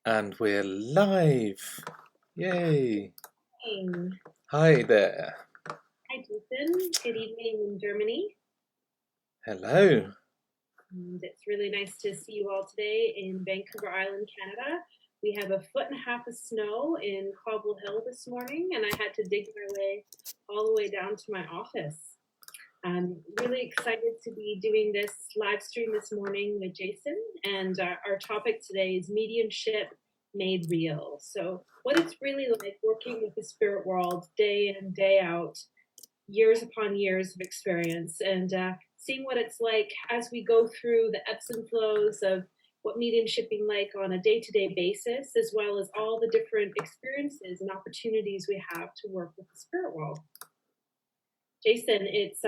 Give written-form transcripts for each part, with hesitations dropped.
And we're live. Yay. Evening. Hi there. Hi, Jason. Good evening in Germany. Hello. And it's really nice to see you all today in Vancouver Island, Canada. We have a foot and a half of snow in Cobble Hill this morning, and I had to dig my way all the way down to my office. I'm really excited to be doing this live stream this morning with Jason, and our topic today is mediumship made real. So, what it's really like working with the spirit world day in and day out, years upon years of experience, and seeing what it's like as we go through the ebbs and flows of what mediumshipping like on a day-to-day basis, as well as all the different experiences and opportunities we have to work with the spirit world. Jason, it's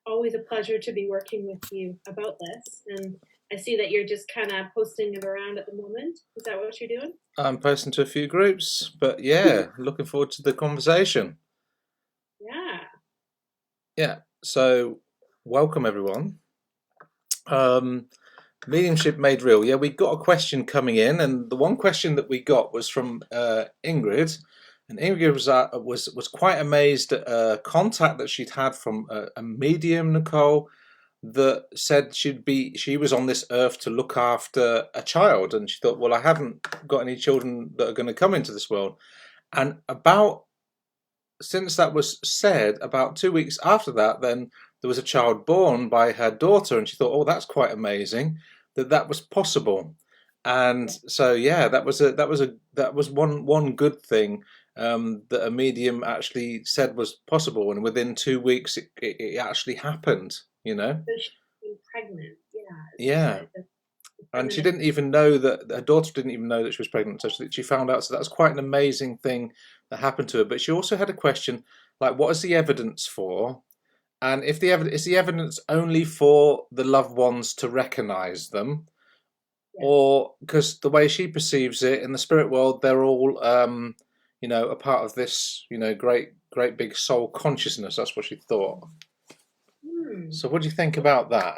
always a pleasure to be working with you about this, and I see that you're just kind of posting it around at the moment. Is that what you're doing? I'm posting to a few groups, but yeah, looking forward to the conversation. Yeah. Yeah, so welcome everyone. Mediumship made real. Yeah, we got a question coming in, and the one question that we got was from Ingrid. And Ingrid was quite amazed at a contact that she'd had from a medium, Nicole, that said she was on this earth to look after a child, and she thought, well, I haven't got any children that are going to come into this world. And since that was said, about 2 weeks after that, then there was a child born by her daughter, and she thought, oh, that's quite amazing that was possible. And so yeah, that was one good thing that a medium actually said was possible, and within 2 weeks it actually happened. So she's been pregnant. Yeah. And she didn't even know that her daughter didn't even know that she was pregnant. So she found out. So that was quite an amazing thing that happened to her. But she also had a question like, what is the evidence for? And if the evidence is the evidence only for the loved ones to recognize them, or because the way she perceives it in the spirit world, they're all, a part of this, great big soul consciousness. That's what she thought. So what do you think about that?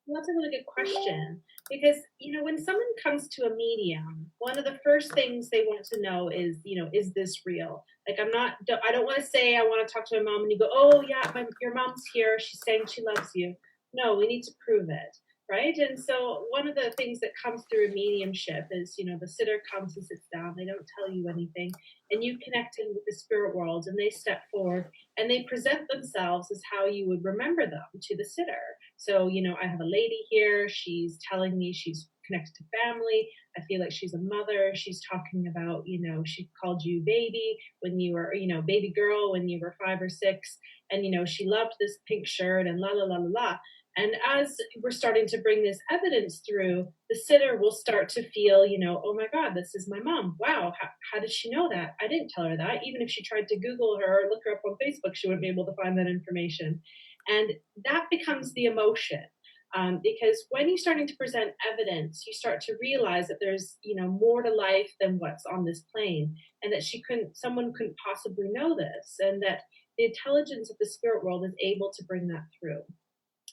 Well, that's a really good question, because when someone comes to a medium, one of the first things they want to know is this real? Like, I don't want to say I want to talk to my mom and you go, oh yeah, your mom's here, she's saying she loves you. No, we need to prove it, right? And so one of the things that comes through a mediumship is, the sitter comes and sits down, they don't tell you anything, and you connect in with the spirit world, and they step forward and they present themselves as how you would remember them to the sitter. So, I have a lady here. She's telling me she's connected to family. I feel like she's a mother. She's talking about, she called you baby when you were, baby girl when you were 5 or 6. And, she loved this pink shirt and la, la, la, la, la. And as we're starting to bring this evidence through, the sitter will start to feel, oh my God, this is my mom. Wow, how did she know that? I didn't tell her that. Even if she tried to Google her or look her up on Facebook, she wouldn't be able to find that information. And that becomes the emotion. Because when you're starting to present evidence, you start to realize that there's, more to life than what's on this plane, and that someone couldn't possibly know this, and that the intelligence of the spirit world is able to bring that through.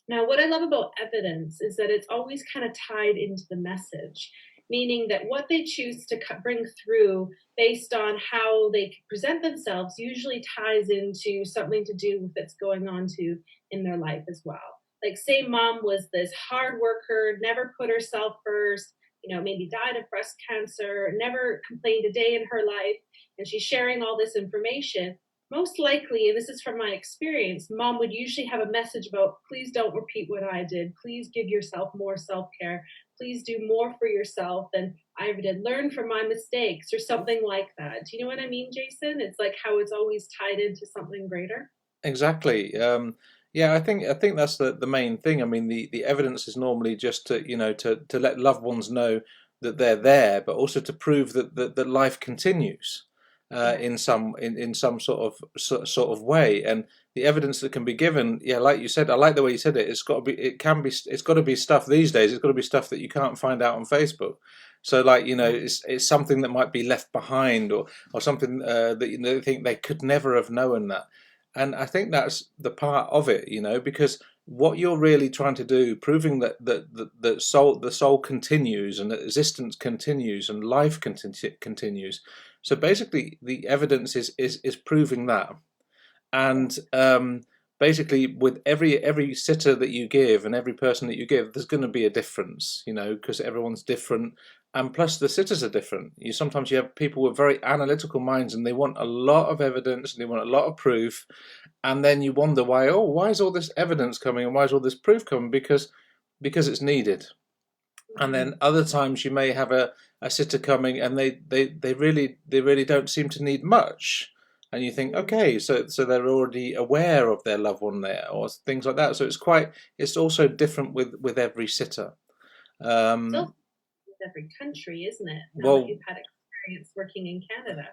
Now, what I love about evidence is that it's always kind of tied into the message, meaning that what they choose to bring through based on how they present themselves usually ties into something to do with what's going on in their life as well. Like, say mom was this hard worker, never put herself first, maybe died of breast cancer, never complained a day in her life, and she's sharing all this information. Most likely, and this is from my experience, mom would usually have a message about, please don't repeat what I did. Please give yourself more self-care. Please do more for yourself than I ever did. Learn from my mistakes, or something like that. Do you know what I mean, Jason? It's like how it's always tied into something greater. Exactly. Yeah, I think that's the main thing. I mean, the evidence is normally just to let loved ones know that they're there, but also to prove that life continues in some sort of way. And the evidence that can be given, yeah, like you said, I like the way you said it. It's got to be stuff these days. It's got to be stuff that you can't find out on Facebook. So, like, it's something that might be left behind, or something that they think they could never have known that. And I think that's the part of it, because what you're really trying to do, proving that the soul continues and that existence continues and life continues. So basically, the evidence is proving that. And basically, with every sitter that you give and every person that you give, there's going to be a difference, because everyone's different, and plus the sitters are different. Sometimes you have people with very analytical minds, and they want a lot of evidence and they want a lot of proof, and then you wonder why. Oh, why is all this evidence coming and why is all this proof coming? Because it's needed. And then Mhm. other times you may have a sitter coming and they really don't seem to need much, and you think, Mhm. okay, so they're already aware of their loved one there or things like that. So it's also different with every sitter. Still um with every country, isn't it? Now that well you've had experience working in Canada.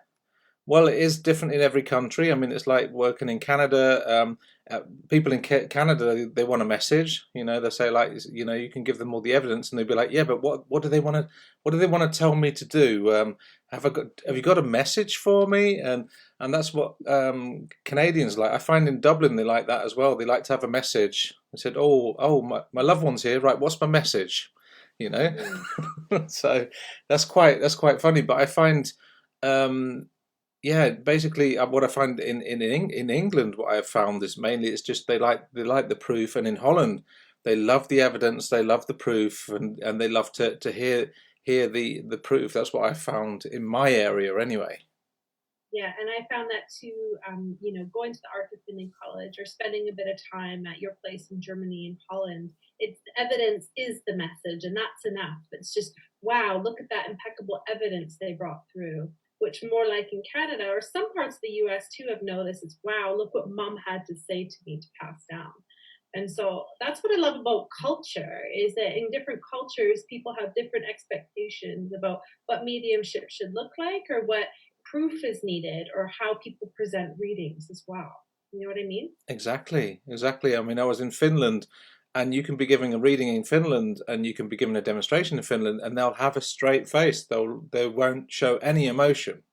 Well, it is different in every country. I mean, it's like working in Canada. People in Canada, they want a message. They say like, you can give them all the evidence, and they'd be like, yeah, but what do they want to tell me to do? Have you got a message for me? And that's what Canadians like. I find in Dublin they like that as well. They like to have a message. They said, oh, my loved one's here. Right, what's my message? You know, Mm. so that's quite funny. But I find. Um, yeah, basically, what I find in England, what I've found is mainly it's just they like the proof, and in Holland, they love the evidence, they love the proof, and they love to hear the proof. That's what I found in my area, anyway. Yeah, and I found that too. Going to the art defending college or spending a bit of time at your place in Germany and Holland, it's evidence is the message, and that's enough. It's just wow, look at that impeccable evidence they brought through. Which more like in Canada or some parts of the U.S. too have noticed. It's wow, look what mom had to say to me to pass down. And so that's what I love about culture is that in different cultures, people have different expectations about what mediumship should look like or what proof is needed or how people present readings as well. You know what I mean? Exactly, exactly. I mean, I was in Finland, and you can be giving a reading in Finland, and you can be giving a demonstration in Finland, and they'll have a straight face. They won't show any emotion.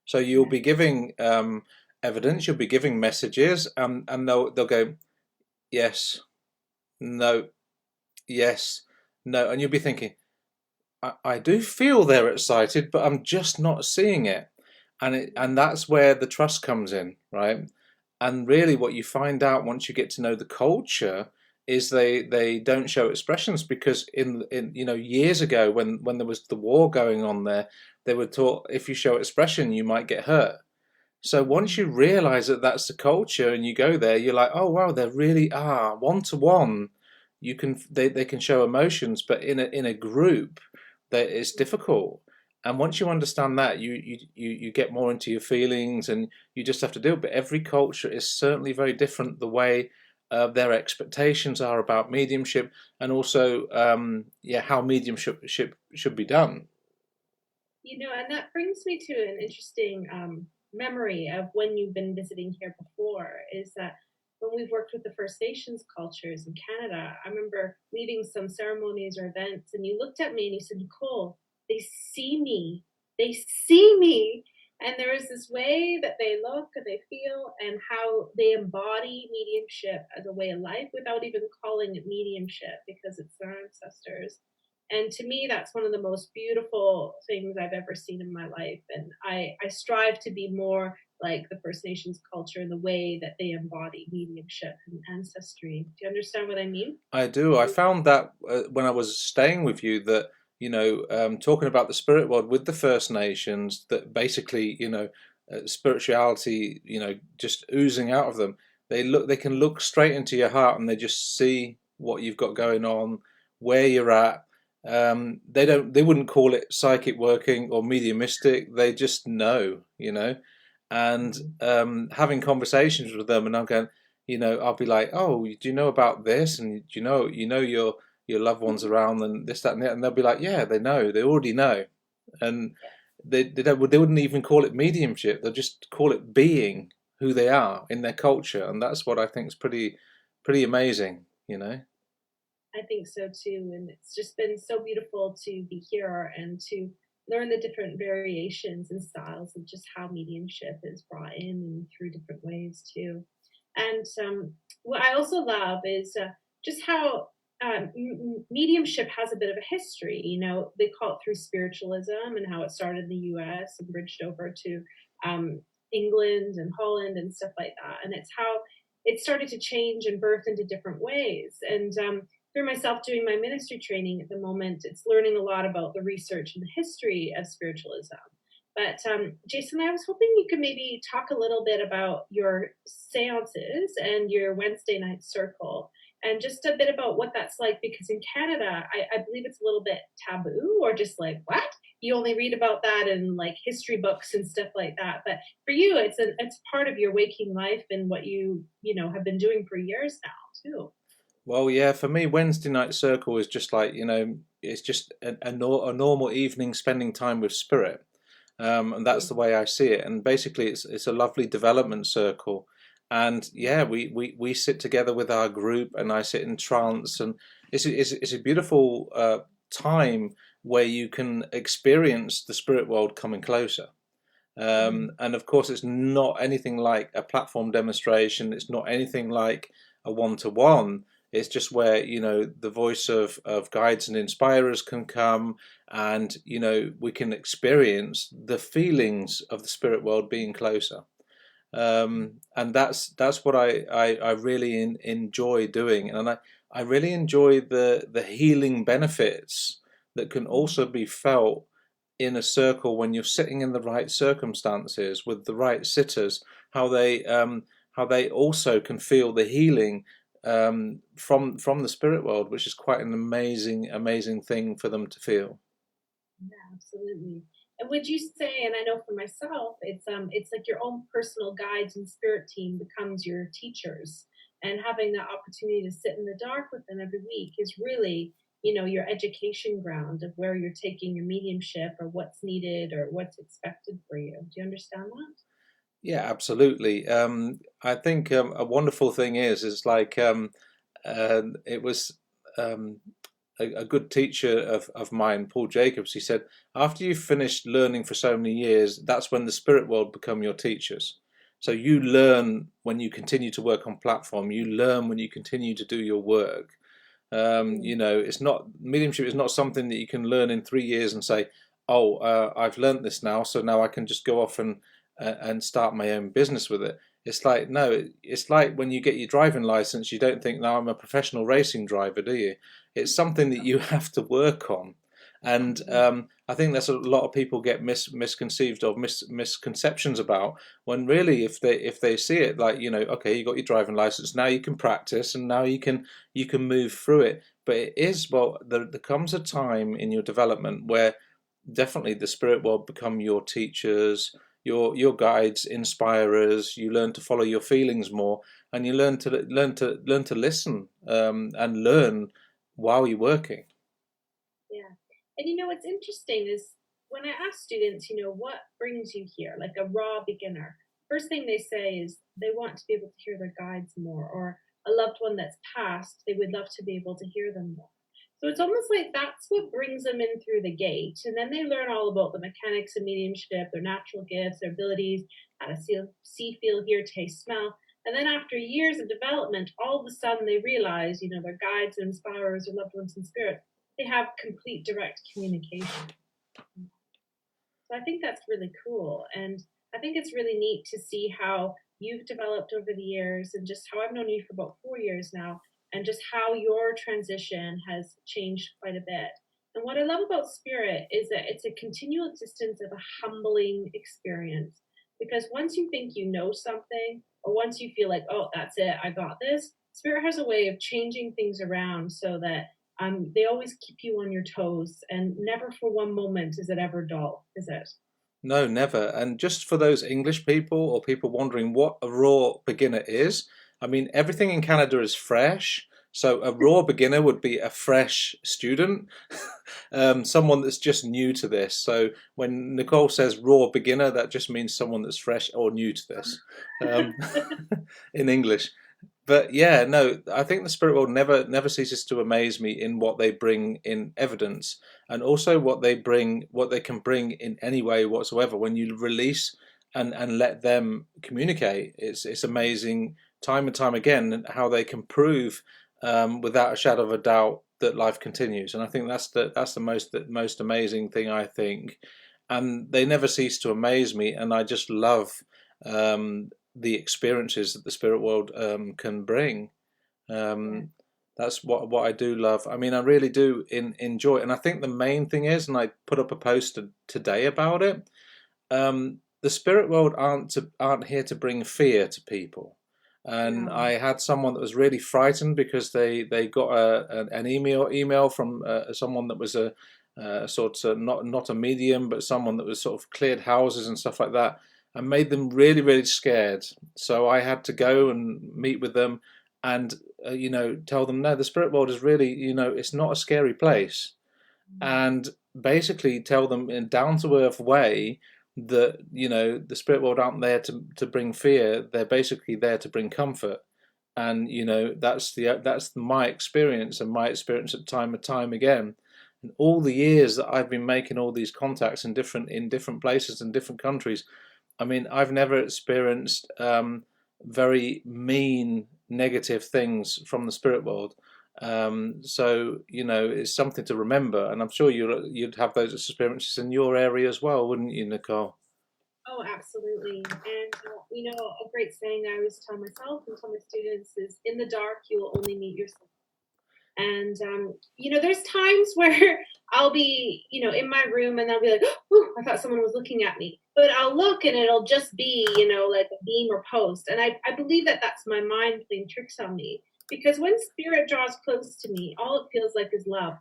So you'll Yeah. be giving evidence, you'll be giving messages, and they'll go yes, no, yes, no, and you'll be thinking, I do feel they're excited, but I'm just not seeing it, and that's where the trust comes in, right? And really, what you find out once you get to know the culture is they don't show expressions, because in years ago when there was the war going on there, they were taught if you show expression you might get hurt. So once Mm-hmm. you realize that that's the culture and you go there, you're like, oh wow, there really are one to one. They can show emotions, but in a group, that it's difficult. And once you understand that, you get more into your feelings, and you just have to do it. But every culture is certainly very different, the way their expectations are about mediumship, and also yeah, how mediumship should be done. And that brings me to an interesting memory of when you've been visiting here before is that when we've worked with the First Nations cultures in Canada, I remember leaving some ceremonies or events, and you looked at me and you said, Nicole, they see me. They see me. And there is this way that they look and they feel and how they embody mediumship as a way of life without even calling it mediumship because it's their ancestors. And to me, that's one of the most beautiful things I've ever seen in my life. And I strive to be more like the First Nations culture in the way that they embody mediumship and ancestry. Do you understand what I mean? I do. I found that when I was staying with you, that talking about the spirit world with the First Nations, that basically spirituality, just oozing out of them. They can look straight into your heart, and they just see what you've got going on, where you're at. They wouldn't call it psychic working or mediumistic. They just know. And Mhm. having conversations with them, and I'm going, I'll be like, "Oh, do you know about this?" And your loved ones around, and this, that, and that, and they'll be like, "Yeah, they know. They already know." And they wouldn't even call it mediumship. They'll just call it being who they are in their culture, and that's what I think is pretty amazing. I think so too. And it's just been so beautiful to be here and to learn the different variations and styles of just how mediumship is brought in and through different ways too. And what I also love is just how mediumship has a bit of a history. You know, they call it through spiritualism and how it started in the US and bridged over to um, England and Holland and stuff like that. And it's how it started to change and birth into different ways. And through myself doing my ministry training at the moment, it's learning a lot about the research and the history of spiritualism. But Jason, I was hoping you could maybe talk a little bit about your seances and your Wednesday night circle, and just a bit about what that's like. Because in Canada, I believe it's a little bit taboo, or just like, what? You only read about that in like history books and stuff like that. But for you, it's part of your waking life and what you know have been doing for years now too. Well, yeah, for me, Wednesday night circle is just like, it's just a normal evening spending time with spirit. And that's the way I see it. And basically, it's a lovely development circle. And yeah, we sit together with our group, and I sit in trance, and it's a beautiful time where you can experience the spirit world coming closer. Mm. And of course, it's not anything like a platform demonstration. It's not anything like a one-to-one. It's just where, the voice of guides and inspirers can come, and, we can experience the feelings of the spirit world being closer. And that's what I really enjoy doing. And I really enjoy the healing benefits that can also be felt in a circle when you're sitting in the right circumstances with the right sitters, how they also can feel the healing from the spirit world, which is quite an amazing thing for them to feel. Yeah, absolutely. And would you say, and I know for myself, it's like your own personal guides and spirit team becomes your teachers, and having that opportunity to sit in the dark with them every week is really, your education ground of where you're taking your mediumship or what's needed or what's expected for you. Do you understand that? Yeah, absolutely. I think a wonderful thing is like it was um, a good teacher of mine, Paul Jacobs. He said, after you've finished learning for so many years, that's when the spirit world become your teachers. So you learn when you continue to work on platform. You learn when you continue to do your work. Mm. It's not mediumship is not something that you can learn in 3 years and say, "Oh, I've learned this now, so now I can just go off and start my own business with it." It's like no, it's like when you get your driving license, you don't think, "Now I'm a professional racing driver," do you? It's something that you have to work on, and I think that's a lot of people get misconceived of misconceptions about, when really if they see it like, okay, you got your driving license, now you can practice, and now you can move through it. But it is, well, there comes a time in your development where definitely the spirit will become your teachers, your guides, inspirers. You learn to follow your feelings more, and you learn to listen, and learn while you're working. Yeah. And what's interesting is when I ask students, what brings you here, like a raw beginner, first thing they say is they want to be able to hear their guides more, or a loved one that's passed, they would love to be able to hear them more. So it's almost like that's what brings them in through the gate. And then they learn all about the mechanics of mediumship, their natural gifts, their abilities, how to see, feel, hear, taste, smell. And then after years of development, all of a sudden they realize, their guides and inspirers or loved ones in spirit, they have complete direct communication. So I think that's really cool. And I think it's really neat to see how you've developed over the years, and just how I've known you for about 4 years now, and just how your transition has changed quite a bit. And what I love about spirit is that it's a continual existence of a humbling experience. Because once you think you know something, or once you feel like, oh, that's it, I got this, spirit has a way of changing things around so that they always keep you on your toes, and never for one moment is it ever dull, is it? No, never. And just for those English people or people wondering what a raw beginner is, I mean, everything in Canada is fresh. So a raw beginner would be a fresh student, someone that's just new to this. So when Nicole says raw beginner, that just means someone that's fresh or new to this, um, in English. But yeah, no, I think the spirit world never ceases to amaze me in what they bring in evidence, and also what they can bring in any way whatsoever. When you release and let them communicate, it's amazing time and time again how they can prove without a shadow of a doubt that life continues. And I think that's the most amazing thing, I think. And they never cease to amaze me, and I just love the experiences that the spirit world can bring. Yeah. Um, that's what I do love. I mean, I really do enjoy it. And I think the main thing is, and I put up a post today about it. The spirit world aren't here to bring fear to people. And No. I had someone that was really frightened because they got an email from someone that was a sort of not a medium, but someone that was sort of cleared houses and stuff like that, and made them really really scared. So I had to go and meet with them and tell them, no, the spirit world is really, it's not a scary place, and basically tell them in a down to earth way that the spirit world aren't there to bring fear. They're basically there to bring comfort. And that's my experience, and my experience at time and time again. And all the years that I've been making all these contacts in different places and different countries, I mean, I've never experienced very mean, negative things from the spirit world. So it's something to remember, and I'm sure you'd have those experiences in your area as well, wouldn't you, Nicole? Oh, absolutely. And a great saying I always tell myself and tell my students is, "In the dark, you will only meet yourself." And there's times where I'll be, in my room and I'll be like, "Oh, I thought someone was looking at me," but I'll look and it'll just be, like a beam or post. And I believe that that's my mind playing tricks on me, because when spirit draws close to me, all it feels like is love,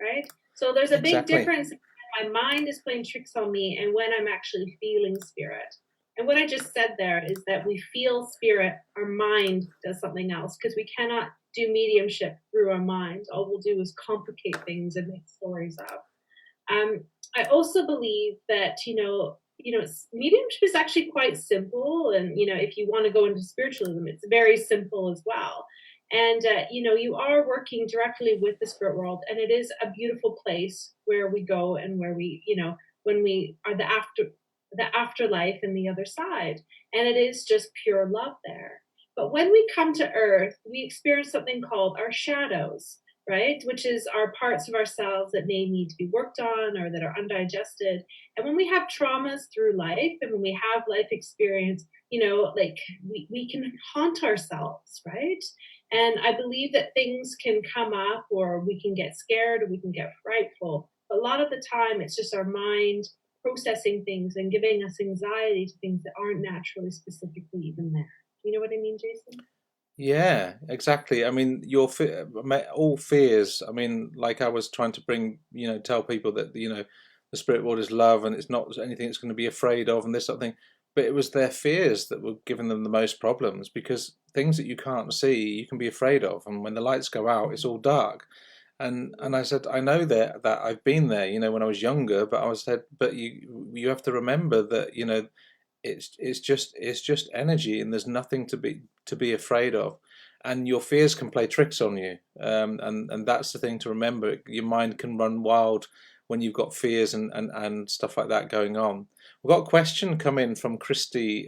right? So there's a big Exactly. difference. My mind is playing tricks on me and when I'm actually feeling spirit. And what I just said there is that we feel spirit, our mind does something else, because we cannot do mediumship through our minds. All we'll do is complicate things and make stories up. Um, I also believe that mediumship is actually quite simple, and if you want to go into spiritualism, it's very simple as well. And you are working directly with the spirit world, and it is a beautiful place where we go and where we, when we are the afterlife and the other side, and it is just pure love there. But when we come to Earth, we experience something called our shadows, right? Which is our parts of ourselves that may need to be worked on or that are undigested. And when we have traumas through life and when we have life experience, like we can haunt ourselves, right? And I believe that things can come up, or we can get scared, or we can get frightful. But a lot of the time, it's just our mind processing things and giving us anxiety to things that aren't naturally specifically even there. You know what I mean, Jason? Yeah, exactly. I mean, all fears. I mean, like I was trying to tell people that the spirit world is love, and it's not anything it's going to be afraid of, and this sort of thing. But it was their fears that were giving them the most problems, because things that you can't see, you can be afraid of, and when the lights go out, it's all dark. And I said, I know that I've been there, when I was younger, but I was said, but you have to remember that it's just energy, and there's nothing to be afraid of, and your fears can play tricks on you, and that's the thing to remember. Your mind can run wild when you've got fears and stuff like that going on. We've got a question come in from Christy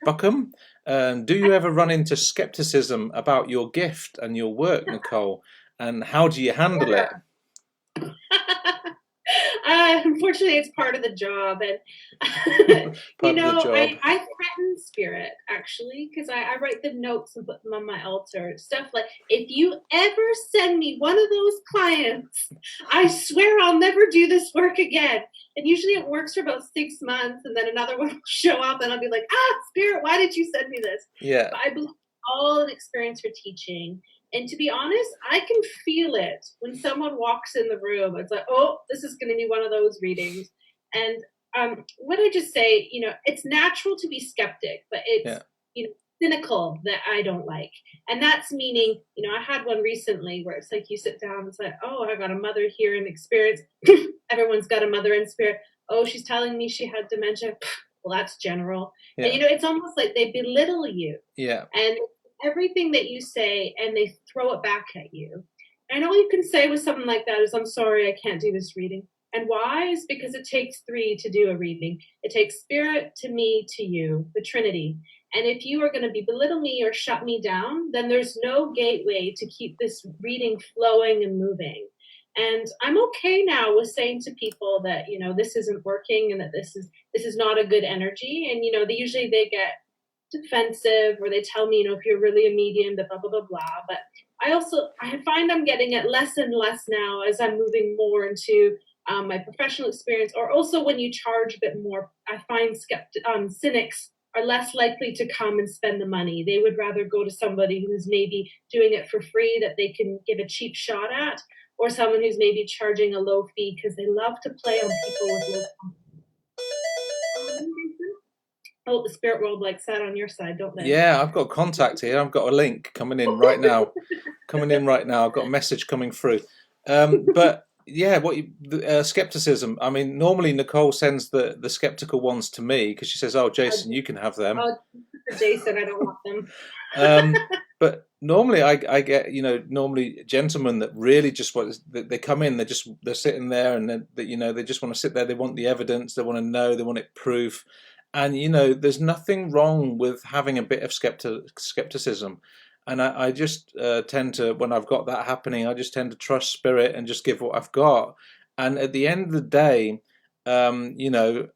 Buckham. Do you ever run into skepticism about your gift and your work, Nicole, and how do you handle it? Unfortunately, it's part of the job, and Part of the job. I threaten spirit actually, because I write the notes and put them on my altar. Stuff like, if you ever send me one of those clients, I swear I'll never do this work again. And usually it works for about 6 months, and then another one will show up, and I'll be like, spirit, why did you send me this? Yeah. But I believe all an experience for teaching. And to be honest, I can feel it when someone walks in the room. It's like, oh, this is going to be one of those readings. And what I just say, it's natural to be skeptic, but it's, Yeah. cynical that I don't like. And that's meaning, I had one recently where it's like you sit down and it's like, oh, I got a mother here in experience. Everyone's got a mother in spirit. Oh, she's telling me she had dementia. Well, that's general. Yeah. And, it's almost like they belittle you. Yeah. And everything that you say, and they throw it back at you. And all you can say with something like that is, I'm sorry, I can't do this reading. And why? Is because it takes three to do a reading. It takes spirit to me to you, the Trinity. And if you are going to be belittle me or shut me down, then there's no gateway to keep this reading flowing and moving. And I'm okay now with saying to people that, this isn't working and that this is not a good energy. And, they get defensive, or they tell me, if you're really a medium, that blah, blah, blah, blah. But I find I'm getting it less and less now as I'm moving more into my professional experience, or also when you charge a bit more, I find cynics are less likely to come and spend the money. They would rather go to somebody who's maybe doing it for free that they can give a cheap shot at, or someone who's maybe charging a low fee because they love to play on people with low. Oh, the spirit world likes that on your side, don't they? Yeah, I've got contact here. I've got a link coming in right now. I've got a message coming through. But yeah, skepticism. I mean, normally Nicole sends the skeptical ones to me because she says, "Oh, Jason, you can have them." Oh, Jason, I don't want them. But normally I get, normally gentlemen that really just want, they come in, they're sitting there, and they just want to sit there. They want the evidence. They want to know. They want it proof. And there's nothing wrong with having a bit of skepticism. And I just tend to, when I've got that happening, I just tend to trust spirit and just give what I've got. And at the end of the day, whether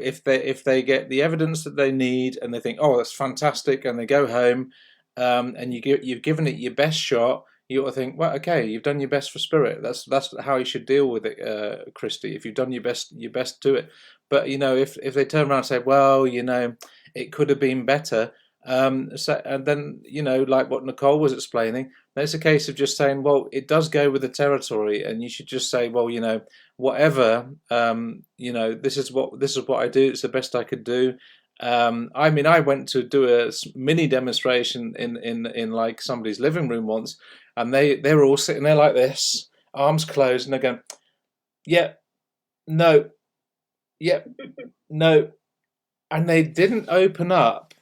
if they get the evidence that they need and they think, oh, that's fantastic, and they go home, and you've given it your best shot, you ought to think, well, okay, you've done your best for spirit. That's how you should deal with it, Christy. If you've done your best, do it. But if they turn around and say, well, it could have been better, and then like what Nicole was explaining, it's a case of just saying, well, it does go with the territory, and you should just say, well, whatever, this is what I do. It's the best I could do. I mean, I went to do a mini demonstration in like somebody's living room once, and they were all sitting there like this, arms closed, and they're going, yeah, no, yeah, no, and they didn't open up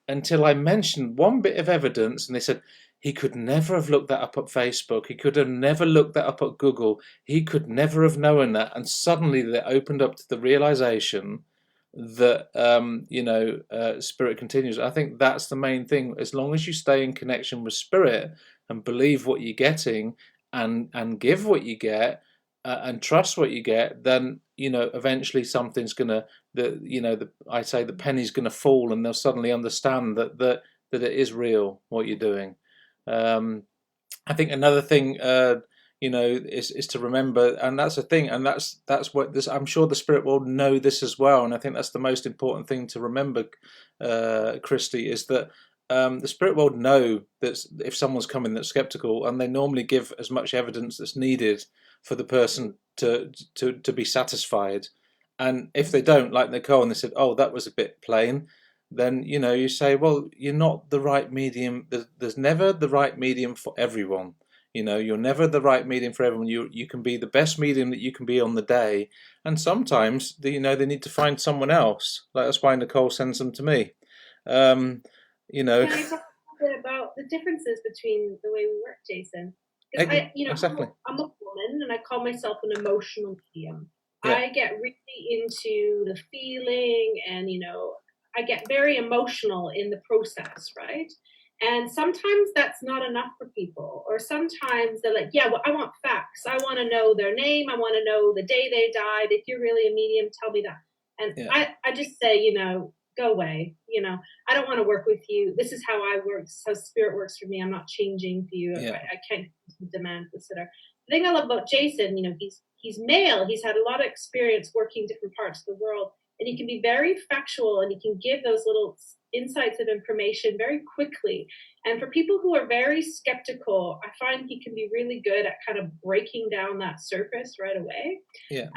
until I mentioned one bit of evidence, and they said, he could never have looked that up at Facebook. He could have never looked that up at Google. He could never have known that. And suddenly they opened up to the realization that, spirit continues. I think that's the main thing. As long as you stay in connection with spirit and believe what you're getting, and give what you get, and trust what you get, then eventually something's gonna, I say the penny's gonna fall, and they'll suddenly understand that it is real what you're doing. I think another thing, is to remember, and that's a thing, and that's what this. I'm sure the spirit will know this as well, and I think that's the most important thing to remember, Christy, is that the spirit world know that if someone's coming that's skeptical, and they normally give as much evidence that's needed for the person to be satisfied. And if they don't, like Nicole, and they said, "Oh, that was a bit plain," then you say, well, you're not the right medium. There's never the right medium for everyone. You're never the right medium for everyone. You can be the best medium that you can be on the day, and sometimes they need to find someone else. Like, that's why Nicole sends them to me. Can I talk a bit about the differences between the way we work, Jason? Because exactly. I'm a woman, and I call myself an emotional medium. Yeah. I get really into the feeling, and I get very emotional in the process, right? And sometimes that's not enough for people. Or sometimes they're like, yeah, well, I want facts. I want to know their name. I want to know the day they died. If you're really a medium, tell me that. And yeah. I just say, go away. I don't want to work with you. This is how I work. This is how spirit works for me. I'm not changing for you. Yeah. I can't demand this. The thing I love about Jason, he's male. He's had a lot of experience working different parts of the world. And he can be very factual, and he can give those little insights of information very quickly. And for people who are very skeptical, I find he can be really good at kind of breaking down that surface right away. Yeah.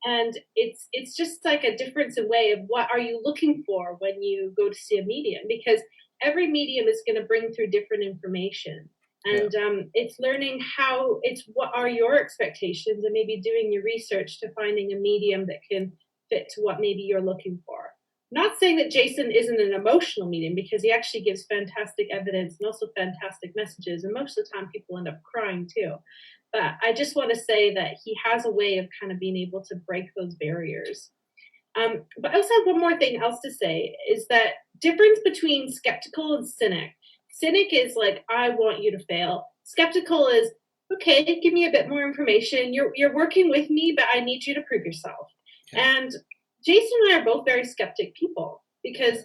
And it's just like a difference in way of what are you looking for when you go to see a medium, because every medium is going to bring through different information. And it's learning what are your expectations, and maybe doing your research to finding a medium that can fit to what maybe you're looking for. Not saying that Jason isn't an emotional medium, because he actually gives fantastic evidence and also fantastic messages. And most of the time people end up crying too. But I just want to say that he has a way of kind of being able to break those barriers. But I also have one more thing else to say, is that difference between skeptical and cynic. Cynic is like, I want you to fail. Skeptical is, okay, give me a bit more information. You're working with me, but I need you to prove yourself. Yeah. And Jason and I are both very skeptic people because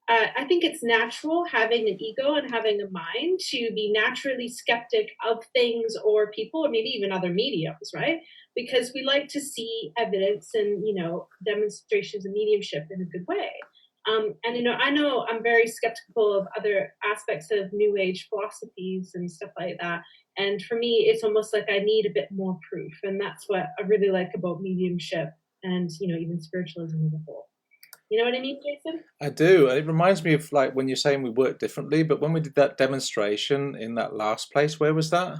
I think it's natural having an ego and having a mind to be naturally skeptic of things or people or maybe even other mediums, right? Because we like to see evidence and, demonstrations of mediumship in a good way. And, I know I'm very skeptical of other aspects of New Age philosophies and stuff like that. And for me, it's almost like I need a bit more proof. And that's what I really like about mediumship and, even spiritualism as a whole. You know what I mean, Jason? I do. It reminds me of like when you're saying we work differently, but when we did that demonstration in that last place, where was that?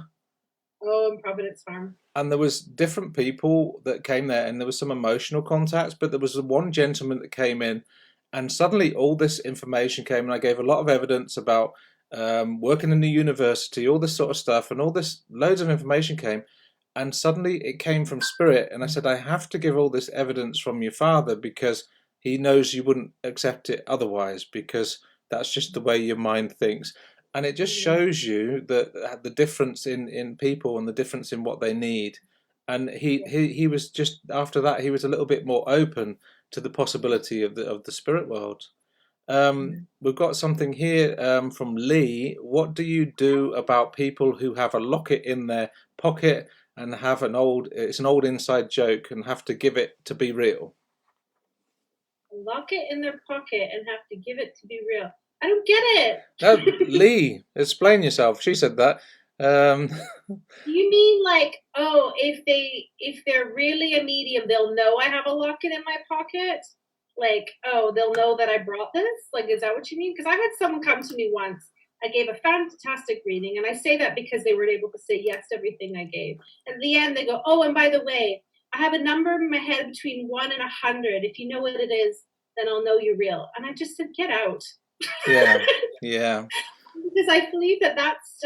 Oh, in Providence Farm. And there was different people that came there, and there was some emotional contacts, but there was the one gentleman that came in, and suddenly all this information came, and I gave a lot of evidence about working in the university, all this sort of stuff, and all this loads of information came, and suddenly it came from spirit, and I said, I have to give all this evidence from your father because he knows you wouldn't accept it otherwise, because that's just the way your mind thinks. And it just Mhm. shows you that the difference in people and the difference in what they need. And he was just after that he was a little bit more open to the possibility of the spirit world. Yeah. We've got something here from Lee. What do you do about people who have a locket in their pocket and have it's an old inside joke and have to give it to be real? Lock it in their pocket and have to give it to be real. I don't get No, it. Lee, explain yourself. She said that. Um, You mean like, oh, if they're really a medium, they'll know I have a locket in my pocket? Like, oh, they'll know that I brought this? Like, is that what you mean? Because I had someone come to me once. I gave a fantastic reading, and I say that because they weren't able to say yes to everything I gave. At the end, they go, oh, and by the way, I have a number in my head between 1 and 100. If you know what it is, then I'll know you're real. And I just said, get out. yeah, yeah, Because I believe that that's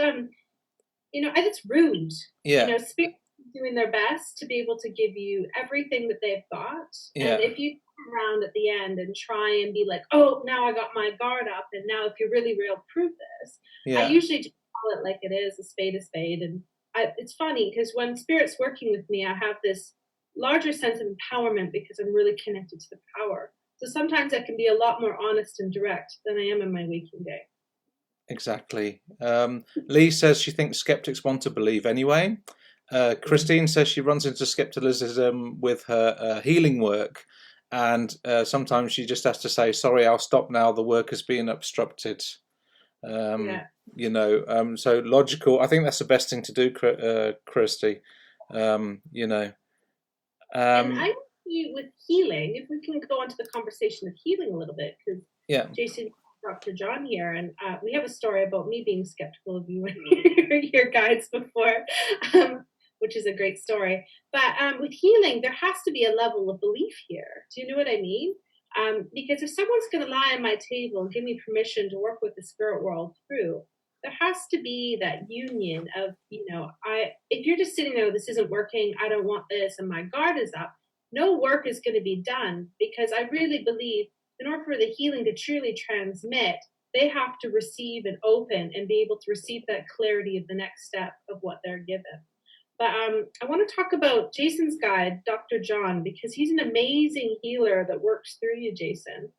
it's rude. yeah, Spirits doing their best to be able to give you everything that they've got. And yeah, if you come around at the end and try and be like, oh, now I got my guard up, and now if you're really real, prove this. I yeah. usually just call it like it is, a spade is spade. And it's funny because when spirit's working with me, I have this larger sense of empowerment because I'm really connected to the power. So sometimes I can be a lot more honest and direct than I am in my waking day. Exactly. Lee says she thinks skeptics want to believe anyway. Mm. Christine says she runs into skepticism with her healing work, and sometimes she just has to say, "Sorry, I'll stop now. The work is being obstructed." Um, Yeah. so logical. I think that's the best thing to do, Christy. You know, And um, I with healing, if we can go on to the conversation of healing a little bit, because yeah, Jason, Dr. John here, and we have a story about me being skeptical of you and your guides before, which is a great story. But with healing, there has to be a level of belief here. Do you know what I mean? Because if someone's going to lie on my table and give me permission to work with the spirit world through, there has to be that union of, if you're just sitting there, this isn't working, I don't want this, and my guard is up, no work is going to be done because I really believe in order for the healing to truly transmit, they have to receive and open and be able to receive that clarity of the next step of what they're given. But I want to talk about Jason's guide, Dr. John, because he's an amazing healer that works through you, Jason.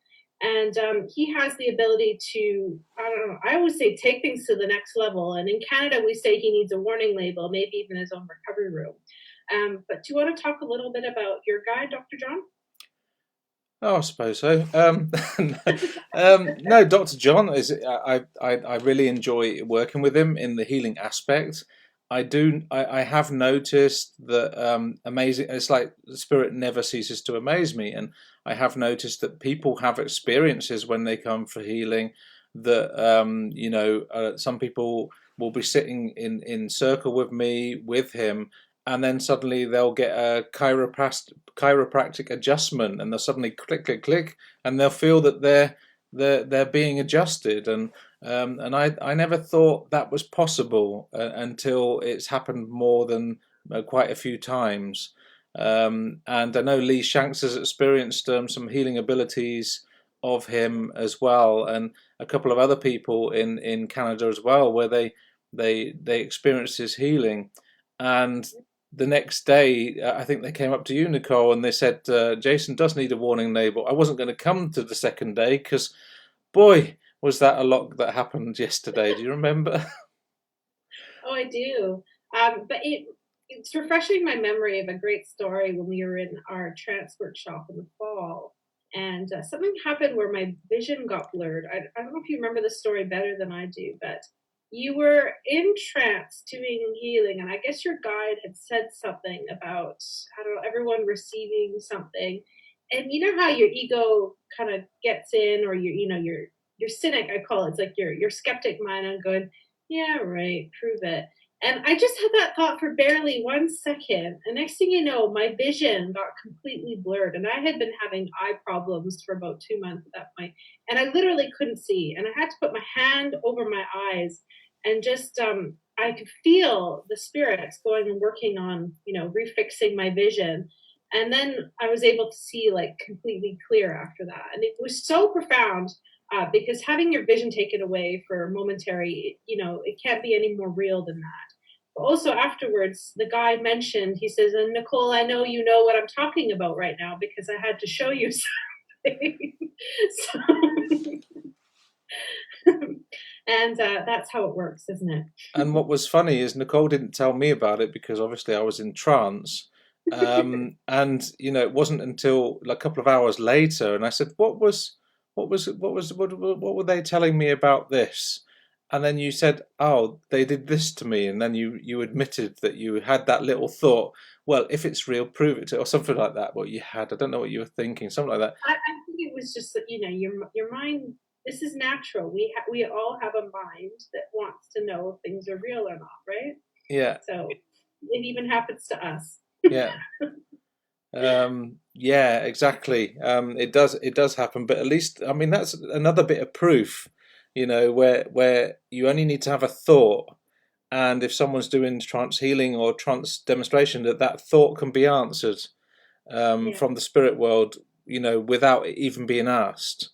And he has the ability to, I don't know, I always say take things to the next level. And in Canada, we say he needs a warning label, maybe even his own recovery room. But do you want to talk a little bit about your guide, Dr. John? oh, I suppose so. No, Dr. John is. I really enjoy working with him in the healing aspect. I do. I have noticed that amazing. It's like the spirit never ceases to amaze me, and I have noticed that people have experiences when they come for healing. That some people will be sitting in circle with me with him, and then suddenly they'll get a chiropractic adjustment, and they'll suddenly click click click, and they'll feel that they're being adjusted, and I never thought that was possible until it's happened more than quite a few times. And I know Lee Shanks has experienced some healing abilities of him as well, and a couple of other people in Canada as well, where they experienced his healing. And the next day, I think they came up to you, Nicole, and they said, Jason does need a warning label. I wasn't going to come to the second day because, boy, was that a lot that happened yesterday. Do you remember? Oh, I do. But it's refreshing my memory of a great story when we were in our trance workshop in the fall. And something happened where my vision got blurred. I don't know if you remember the story better than I do, but you were in trance doing healing, and I guess your guide had said something about, I don't know, everyone receiving something. And you know how your ego kind of gets in, or your cynic, I call it. It's like your skeptic mind and going, yeah, right, prove it. And I just had that thought for barely 1 second. And next thing you know, my vision got completely blurred. And I had been having eye problems for about 2 months at that point. And I literally couldn't see. And I had to put my hand over my eyes and just, I could feel the spirits going and working on, refixing my vision. And then I was able to see like completely clear after that. And it was so profound, because having your vision taken away for momentary, it can't be any more real than that. But also afterwards, the guy mentioned, he says, and Nicole, I know you know what I'm talking about right now because I had to show you something. So, and that's how it works, isn't it? And what was funny is Nicole didn't tell me about it because obviously I was in trance. And it wasn't until like a couple of hours later, and I said, what were they telling me about this? And then you said, oh, they did this to me, and then you admitted that you had that little thought. Well, if it's real, prove it to, or something like that. What you had, I don't know what you were thinking, something like that. I think it was just that your mind. This is natural. We all have a mind that wants to know if things are real or not, right? Yeah, So it even happens to us. yeah. Yeah, exactly. It does happen, but at least I mean that's another bit of proof, where you only need to have a thought, and if someone's doing trance healing or trance demonstration, that thought can be answered Yeah. from the spirit world, without it even being asked.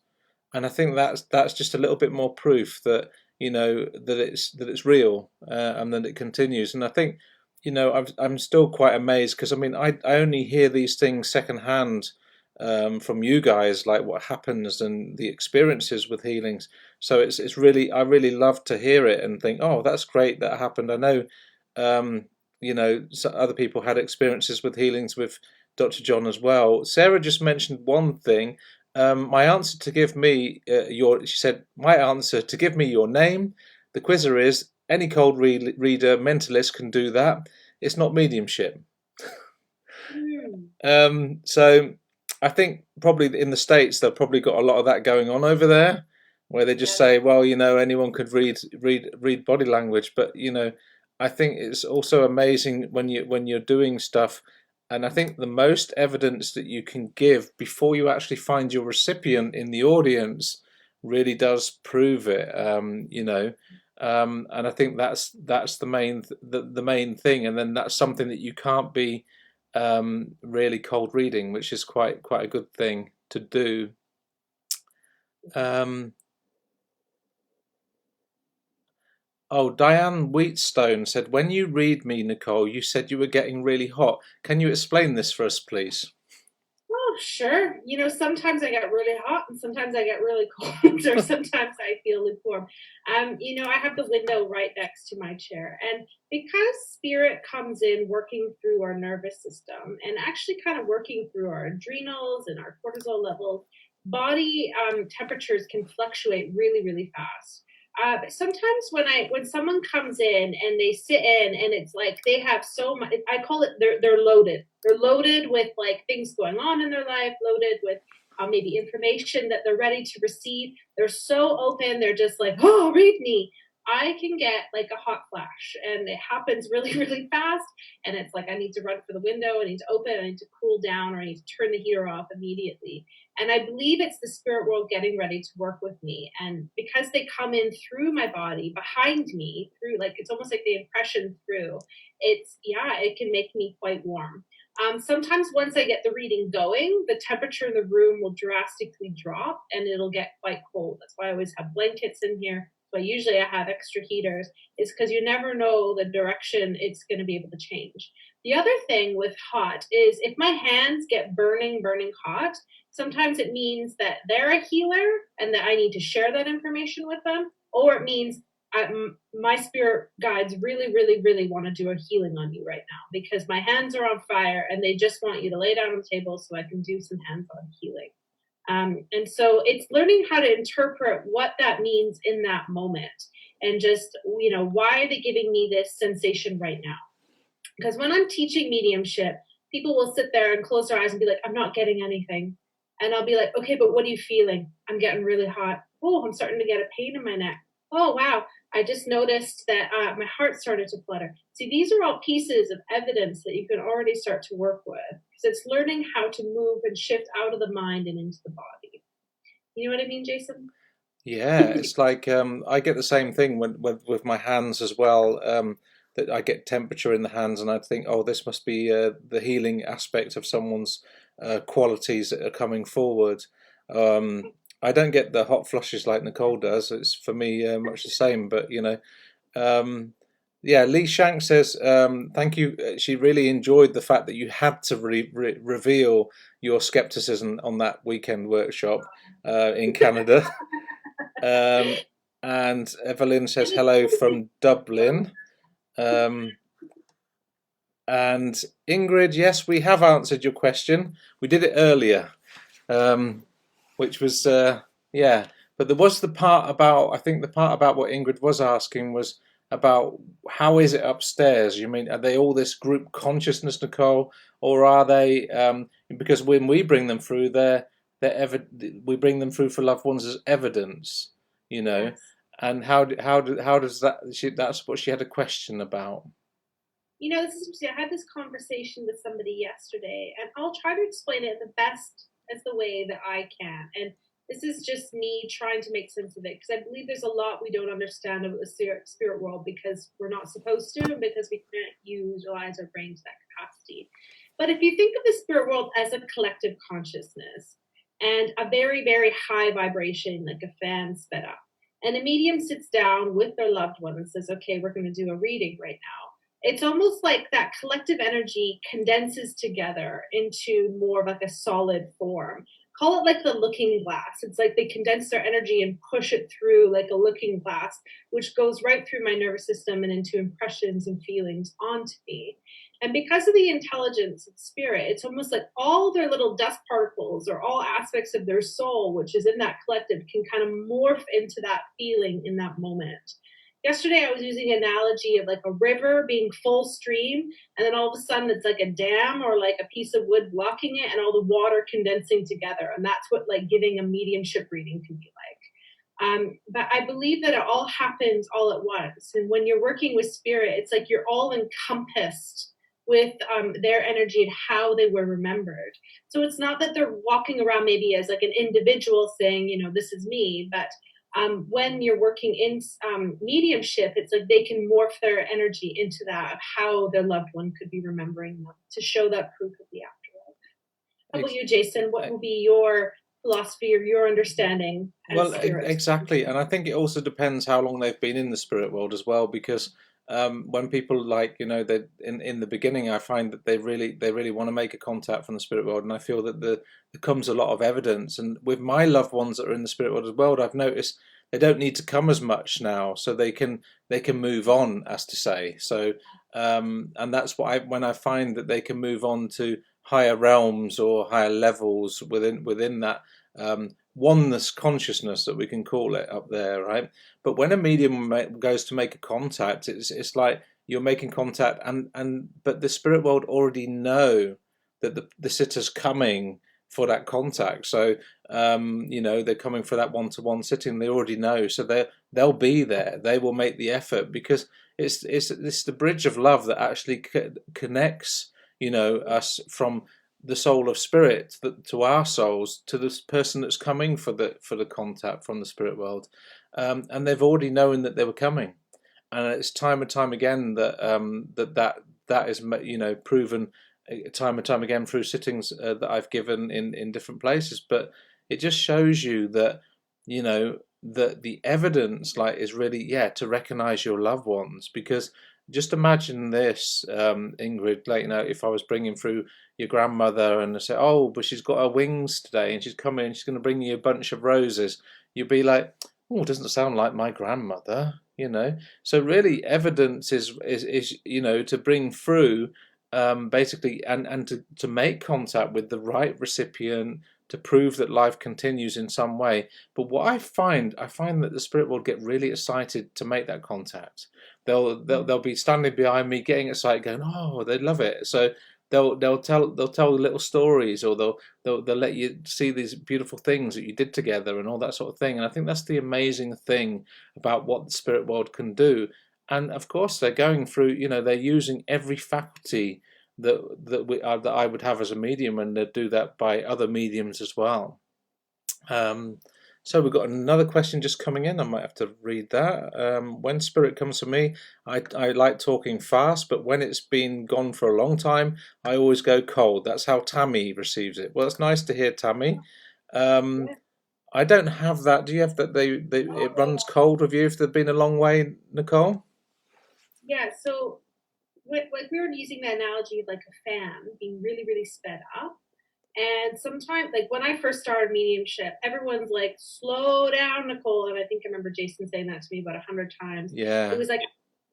And I think that's just a little bit more proof that that it's real, and that it continues. And I think I'm still quite amazed because I mean I only hear these things secondhand, from you guys, like what happens and the experiences with healings. So it's really, I really love to hear it and think, oh, that's great that happened. I know, other people had experiences with healings with Dr. John as well. Sarah just mentioned one thing. My answer to give me she said, my answer to give me your name. The quizzer is any cold reader, mentalist can do that. It's not mediumship. Mm. So I think probably in the States they've probably got a lot of that going on over there, where they just Yeah. say, well, anyone could read body language, but I think it's also amazing when you're doing stuff, and I think the most evidence that you can give before you actually find your recipient in the audience really does prove it. And I think that's the main thing, and then that's something that you can't be really cold reading, which is quite a good thing to do. Um, oh, Diane Wheatstone said, when you read me, Nicole, you said you were getting really hot. Can you explain this for us, please? Oh, sure. Sometimes I get really hot and sometimes I get really cold, or sometimes I feel lukewarm. I have the window right next to my chair. And because spirit comes in working through our nervous system and actually kind of working through our adrenals and our cortisol levels, body temperatures can fluctuate really, really fast. But sometimes when someone comes in and they sit in and it's like they have so much, I call it they're loaded. They're loaded with like things going on in their life, loaded with maybe information that they're ready to receive. They're so open. They're just like, oh, read me. I can get like a hot flash, and it happens really, really fast. And it's like I need to run for the window. I need to open. I need to cool down, or I need to turn the heater off immediately. And I believe it's the spirit world getting ready to work with me. And because they come in through my body, behind me, through like it's almost like the impression through, it can make me quite warm. Sometimes once I get the reading going, the temperature in the room will drastically drop and it'll get quite cold. That's why I always have blankets in here. So usually I have extra heaters, is because you never know the direction it's going to be able to change. The other thing with hot is if my hands get burning hot, sometimes it means that they're a healer and that I need to share that information with them, or it means my spirit guides really want to do a healing on you right now because my hands are on fire and they just want you to lay down on the table so I can do some hands-on healing. And so it's learning how to interpret what that means in that moment and just, why are they giving me this sensation right now? Because when I'm teaching mediumship, people will sit there and close their eyes and be like, I'm not getting anything. And I'll be like, okay, but what are you feeling? I'm getting really hot. Oh, I'm starting to get a pain in my neck. Oh, wow. I just noticed that my heart started to flutter. See, these are all pieces of evidence that you can already start to work with. Because it's learning how to move and shift out of the mind and into the body. You know what I mean, Jason? Yeah, it's like I get the same thing with my hands as well. That I get temperature in the hands, and I think, oh, this must be the healing aspect of someone's qualities that are coming forward. I don't get the hot flushes like Nicole does. It's for me much the same, but um, yeah. Lee Shank says, thank you. She really enjoyed the fact that you had to reveal your skepticism on that weekend workshop in Canada. Um, and Evelyn says hello from Dublin. Um, and Ingrid, yes, we have answered your question. We did it earlier, which was, yeah. But there was the part about, I think the part about what Ingrid was asking was about how is it upstairs? You mean, are they all this group consciousness, Nicole? Or are they, because when we bring them through, we bring them through for loved ones as evidence, Yes. and how does that, that's what she had a question about. This is interesting. I had this conversation with somebody yesterday, and I'll try to explain it in the best as the way that I can. And this is just me trying to make sense of it because I believe there's a lot we don't understand about the spirit world because we're not supposed to, and because we can't utilize our brain to that capacity. But if you think of the spirit world as a collective consciousness and a very, very high vibration, like a fan sped up, and a medium sits down with their loved one and says, okay, we're going to do a reading right now. It's almost like that collective energy condenses together into more of like a solid form. Call it like the looking glass. It's like they condense their energy and push it through like a looking glass, which goes right through my nervous system and into impressions and feelings onto me. And because of the intelligence of spirit, it's almost like all their little dust particles or all aspects of their soul, which is in that collective, can kind of morph into that feeling in that moment. Yesterday, I was using an analogy of like a river being full stream, and then all of a sudden it's like a dam or like a piece of wood blocking it, and all the water condensing together. And that's what like giving a mediumship reading can be like. But I believe that it all happens all at once. And when you're working with spirit, it's like you're all encompassed with their energy and how they were remembered. So it's not that they're walking around maybe as like an individual saying, this is me, but when you're working in mediumship, it's like they can morph their energy into that of how their loved one could be remembering them to show that proof of the afterlife. How about you, Jason? What will be your philosophy or your understanding as Well, spirit? exactly, and I think it also depends how long they've been in the spirit world as well. Because when people they in the beginning, I find that they really want to make a contact from the spirit world, and I feel that there comes a lot of evidence. And with my loved ones that are in the spirit world as well, I've noticed they don't need to come as much now, so they can move on, as to say. So, and that's when I find that they can move on to higher realms or higher levels within that. Oneness consciousness, that we can call it, up there, right? But when a medium goes to make a contact, it's like you're making contact, and but the spirit world already know that the sitter's coming for that contact. So they're coming for that one-to-one sitting. They already know, so they'll be there. They will make the effort because it's the bridge of love that actually connects us from the soul of spirit to our souls, to this person that's coming for the contact from the spirit world, and they've already known that they were coming, and it's time and time again that that is proven time and time again through sittings that I've given in different places. But it just shows you that, you know, that the evidence like is really, yeah, to recognize your loved ones. Because just imagine this, Ingrid, like, you know, if I was bringing through your grandmother and I say, oh, but she's got her wings today and she's coming and she's going to bring you a bunch of roses, you'd be like, oh, it doesn't sound like my grandmother, you know. So really, evidence is you know, to bring through, basically, and to make contact with the right recipient to prove that life continues in some way. But what I find that the spirit world get really excited to make that contact. They'll be standing behind me, getting excited, going, oh, they love it. So they'll tell little stories, or they'll let you see these beautiful things that you did together and all that sort of thing. And I think that's the amazing thing about what the spirit world can do. And of course, they're going through, you know, they're using every faculty that I would have as a medium, and they do that by other mediums as well. Um, so we've got another question just coming in. I might have to read that. When spirit comes to me, I like talking fast, but when it's been gone for a long time, I always go cold. That's how Tammy receives it. Well, it's nice to hear, Tammy. Um, Yeah. I don't have that. Do you have that? They it runs cold with you if they've been a long way, Nicole? Yeah. So, like we were using the analogy of like a fan being really, really sped up. And sometimes, like when I first started mediumship, everyone's like, slow down, Nicole. And I think I remember Jason saying that to me about 100 times. It Yeah, was like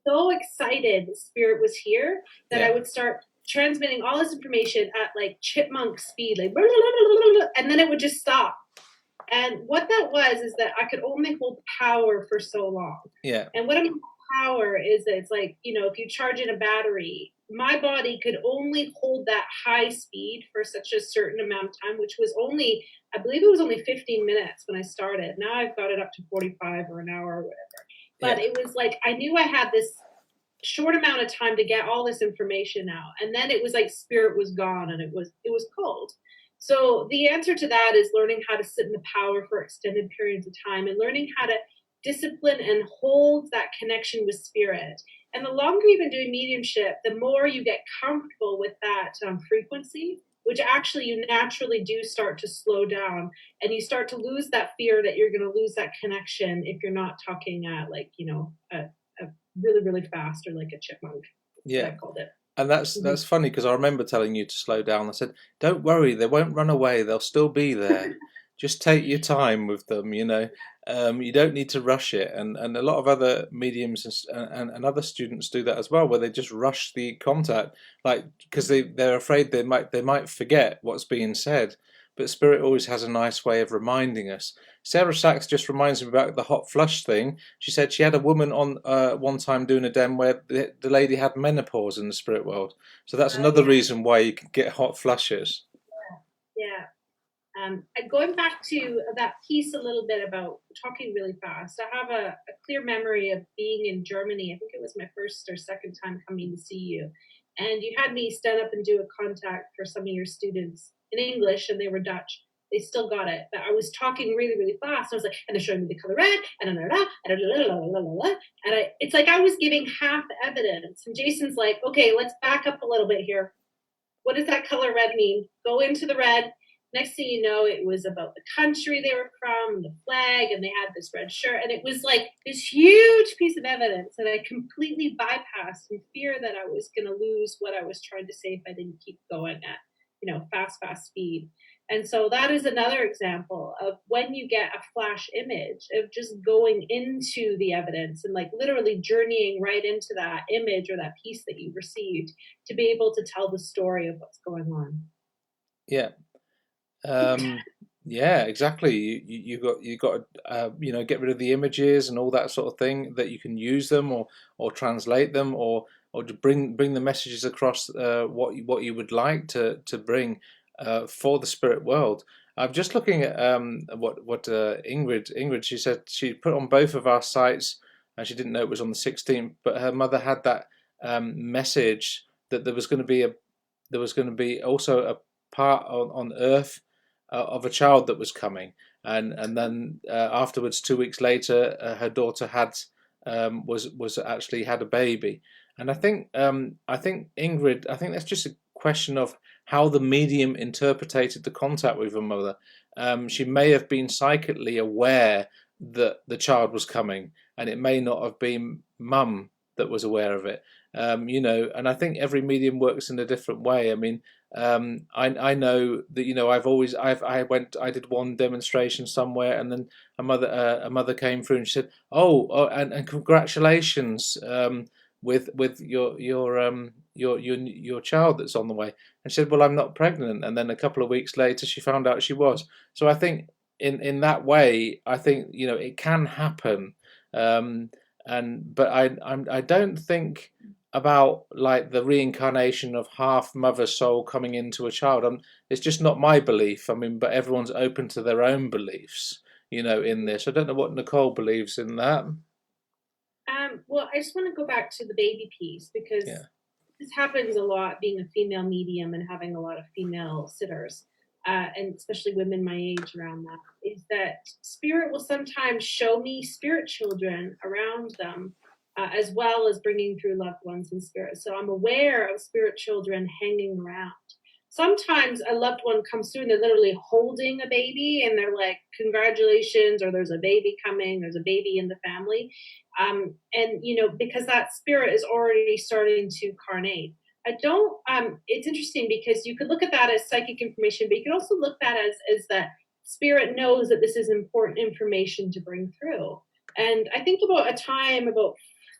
so excited the spirit was here that I yeah, would start transmitting all this information at like chipmunk speed, like, blah, blah, blah, blah, blah, and then it would just stop. And what that was is that I could only hold power for so long. yeah, And what I mean by power is that it's like, you know, if you charge in a battery, my body could only hold that high speed for such a certain amount of time, which was only, I believe it was only 15 minutes when I started. Now I've got it up to 45 or an hour or whatever. But yeah, it was like, I knew I had this short amount of time to get all this information out. And then it was like spirit was gone and it was cold. So the answer to that is learning how to sit in the power for extended periods of time and learning how to discipline and hold that connection with spirit. And the longer you've been doing mediumship, the more you get comfortable with that frequency, which actually you naturally do start to slow down and you start to lose that fear that you're going to lose that connection if you're not talking at like, you know, a really, really fast or like a chipmunk. That's what yeah. I called it. And Mhm. that's funny because I remember telling you to slow down. I said, "Don't worry, they won't run away. They'll still be there. Just take your time with them. You know, you don't need to rush it." And a lot of other mediums and other students do that as well, where they just rush the contact, like because they're afraid they might forget what's being said. But Spirit always has a nice way of reminding us. Sarah Sachs just reminds me about the hot flush thing. She said she had a woman on one time doing a den where the lady had menopause in the spirit world. So that's Oh, another yeah. reason why you can get hot flushes. Yeah. And going back to that piece a little bit about talking really fast, I have a clear memory of being in Germany. I think it was my first or second time coming to see you. And you had me stand up and do a contact for some of your students in English, and they were Dutch. They still got it. But I was talking really, really fast. I was like, and they're showing me the color red, and it's like I was giving half the evidence. And Jason's like, okay, let's back up a little bit here. What does that color red mean? Go into the red. Next thing you know, it was about the country they were from, the flag, and they had this red shirt. And it was like this huge piece of evidence that I completely bypassed in fear that I was going to lose what I was trying to say if I didn't keep going at, you know, fast, fast speed. And so that is another example of when you get a flash image of just going into the evidence and like literally journeying right into that image or that piece that you received to be able to tell the story of what's going on. Yeah. Um, yeah, exactly. You got to you know, get rid of the images and all that sort of thing that you can use them or translate them or to bring the messages across what you would like to bring for the spirit world. I'm just looking at what Ingrid she said she put on both of our sites and she didn't know it was on the 16th, but her mother had that message that there was going to be also a part on Earth of a child that was coming, and then afterwards, 2 weeks later, her daughter had was actually had a baby, and I think Ingrid, I think that's just question of how the medium interpreted the contact with her mother. She may have been psychically aware that the child was coming, and it may not have been mum that was aware of it. And I think every medium works in a different way. I mean, I know that I did one demonstration somewhere, and then a mother came through and she said, "Oh, and congratulations with your child that's on the way." And she said, "Well, I'm not pregnant." And then a couple of weeks later, she found out she was. So I think in that way, I think it can happen, but I don't think about like the reincarnation of half mother soul coming into a child. It's just not my belief. I mean, but everyone's open to their own beliefs, in this. I don't know what Nicole believes in that. Well, I just want to go back to the baby piece because Yeah. this happens a lot being a female medium and having a lot of female sitters, and especially women my age around that, is that spirit will sometimes show me spirit children around them, as well as bringing through loved ones in spirit. So I'm aware of spirit children hanging around. Sometimes a loved one comes through and they're literally holding a baby and they're like, congratulations, or there's a baby coming, there's a baby in the family. And because that spirit is already starting to carnate. I don't It's interesting because you could look at that as psychic information, but you could also look at that as that spirit knows that this is important information to bring through. And I think about a time about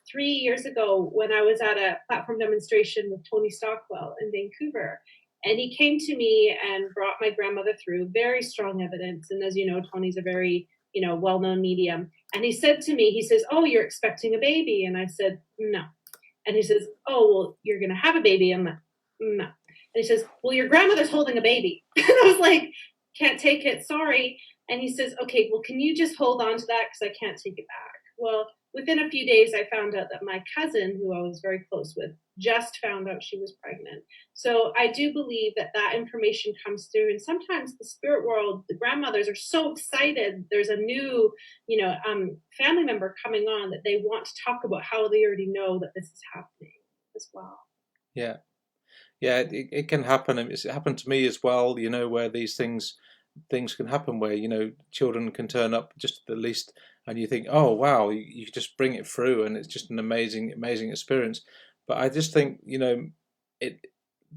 3 years ago when I was at a platform demonstration with Tony Stockwell in Vancouver. And he came to me and brought my grandmother through very strong evidence. And as you know, Tony's a very, well-known medium. And he said to me, he says, "Oh, you're expecting a baby." And I said, "No." And he says, "Oh, well, you're going to have a baby." I'm like, "No." And he says, "Well, your grandmother's holding a baby." And I was like, "Can't take it. Sorry." And he says, "Okay, well, can you just hold on to that? Because I can't take it back." Well, within a few days, I found out that my cousin, who I was very close with, just found out she was pregnant. So I do believe that information comes through. And sometimes the spirit world, the grandmothers are so excited. There's a new, family member coming on that they want to talk about how they already know that this is happening as well. Yeah. Yeah, it can happen. It's happened to me as well, where these things can happen where, children can turn up just at the least, and you think, "Oh, wow, you just bring it through," and it's just an amazing experience. But I just think, it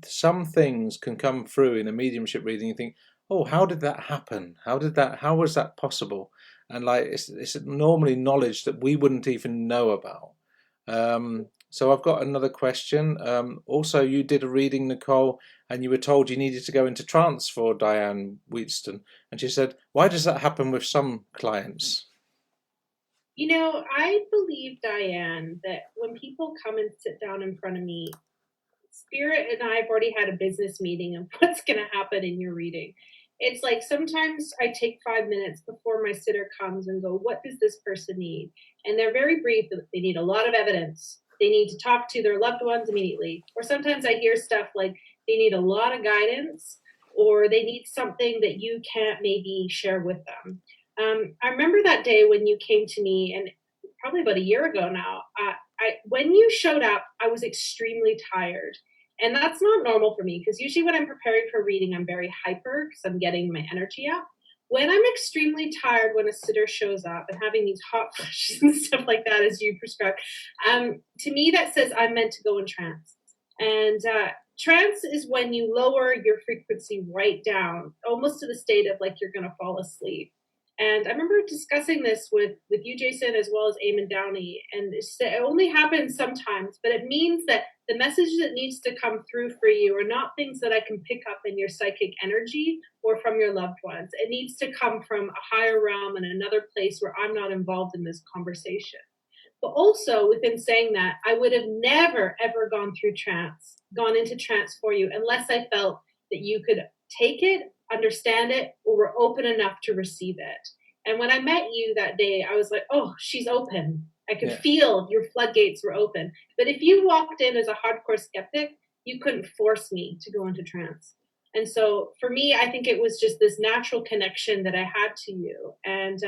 some things can come through in a mediumship reading. You think, "Oh, how did that happen? How was that possible?" And like it's normally knowledge that we wouldn't even know about. So I've got another question. Also, you did a reading, Nicole, and you were told you needed to go into trance for Diane Wheatston. And she said, "Why does that happen with some clients?" I believe, Diane, that when people come and sit down in front of me, Spirit and I have already had a business meeting of what's going to happen in your reading. It's like sometimes I take 5 minutes before my sitter comes and go, "What does this person need?" And they're very brief. They need a lot of evidence. They need to talk to their loved ones immediately. Or sometimes I hear stuff like they need a lot of guidance or they need something that you can't maybe share with them. I remember that day when you came to me, and probably about a year ago now. When you showed up, I was extremely tired. And that's not normal for me because usually when I'm preparing for reading, I'm very hyper because I'm getting my energy up. When I'm extremely tired, when a sitter shows up and having these hot flushes and stuff like that, as you prescribed, to me that says I'm meant to go in trance. And trance is when you lower your frequency right down, almost to the state of like you're going to fall asleep. And I remember discussing this with you, Jason, as well as Eamon Downey. And it only happens sometimes, but it means that the message that needs to come through for you are not things that I can pick up in your psychic energy or from your loved ones. It needs to come from a higher realm and another place where I'm not involved in this conversation. But also within saying that, I would have never, ever gone into trance for you unless I felt that you could take it, understand it, or were open enough to receive it. And when I met you that day, I was like, "Oh, she's open." I could feel your floodgates were open. But if you walked in as a hardcore skeptic, you couldn't force me to go into trance. And so for me, I think it was just this natural connection that I had to you. And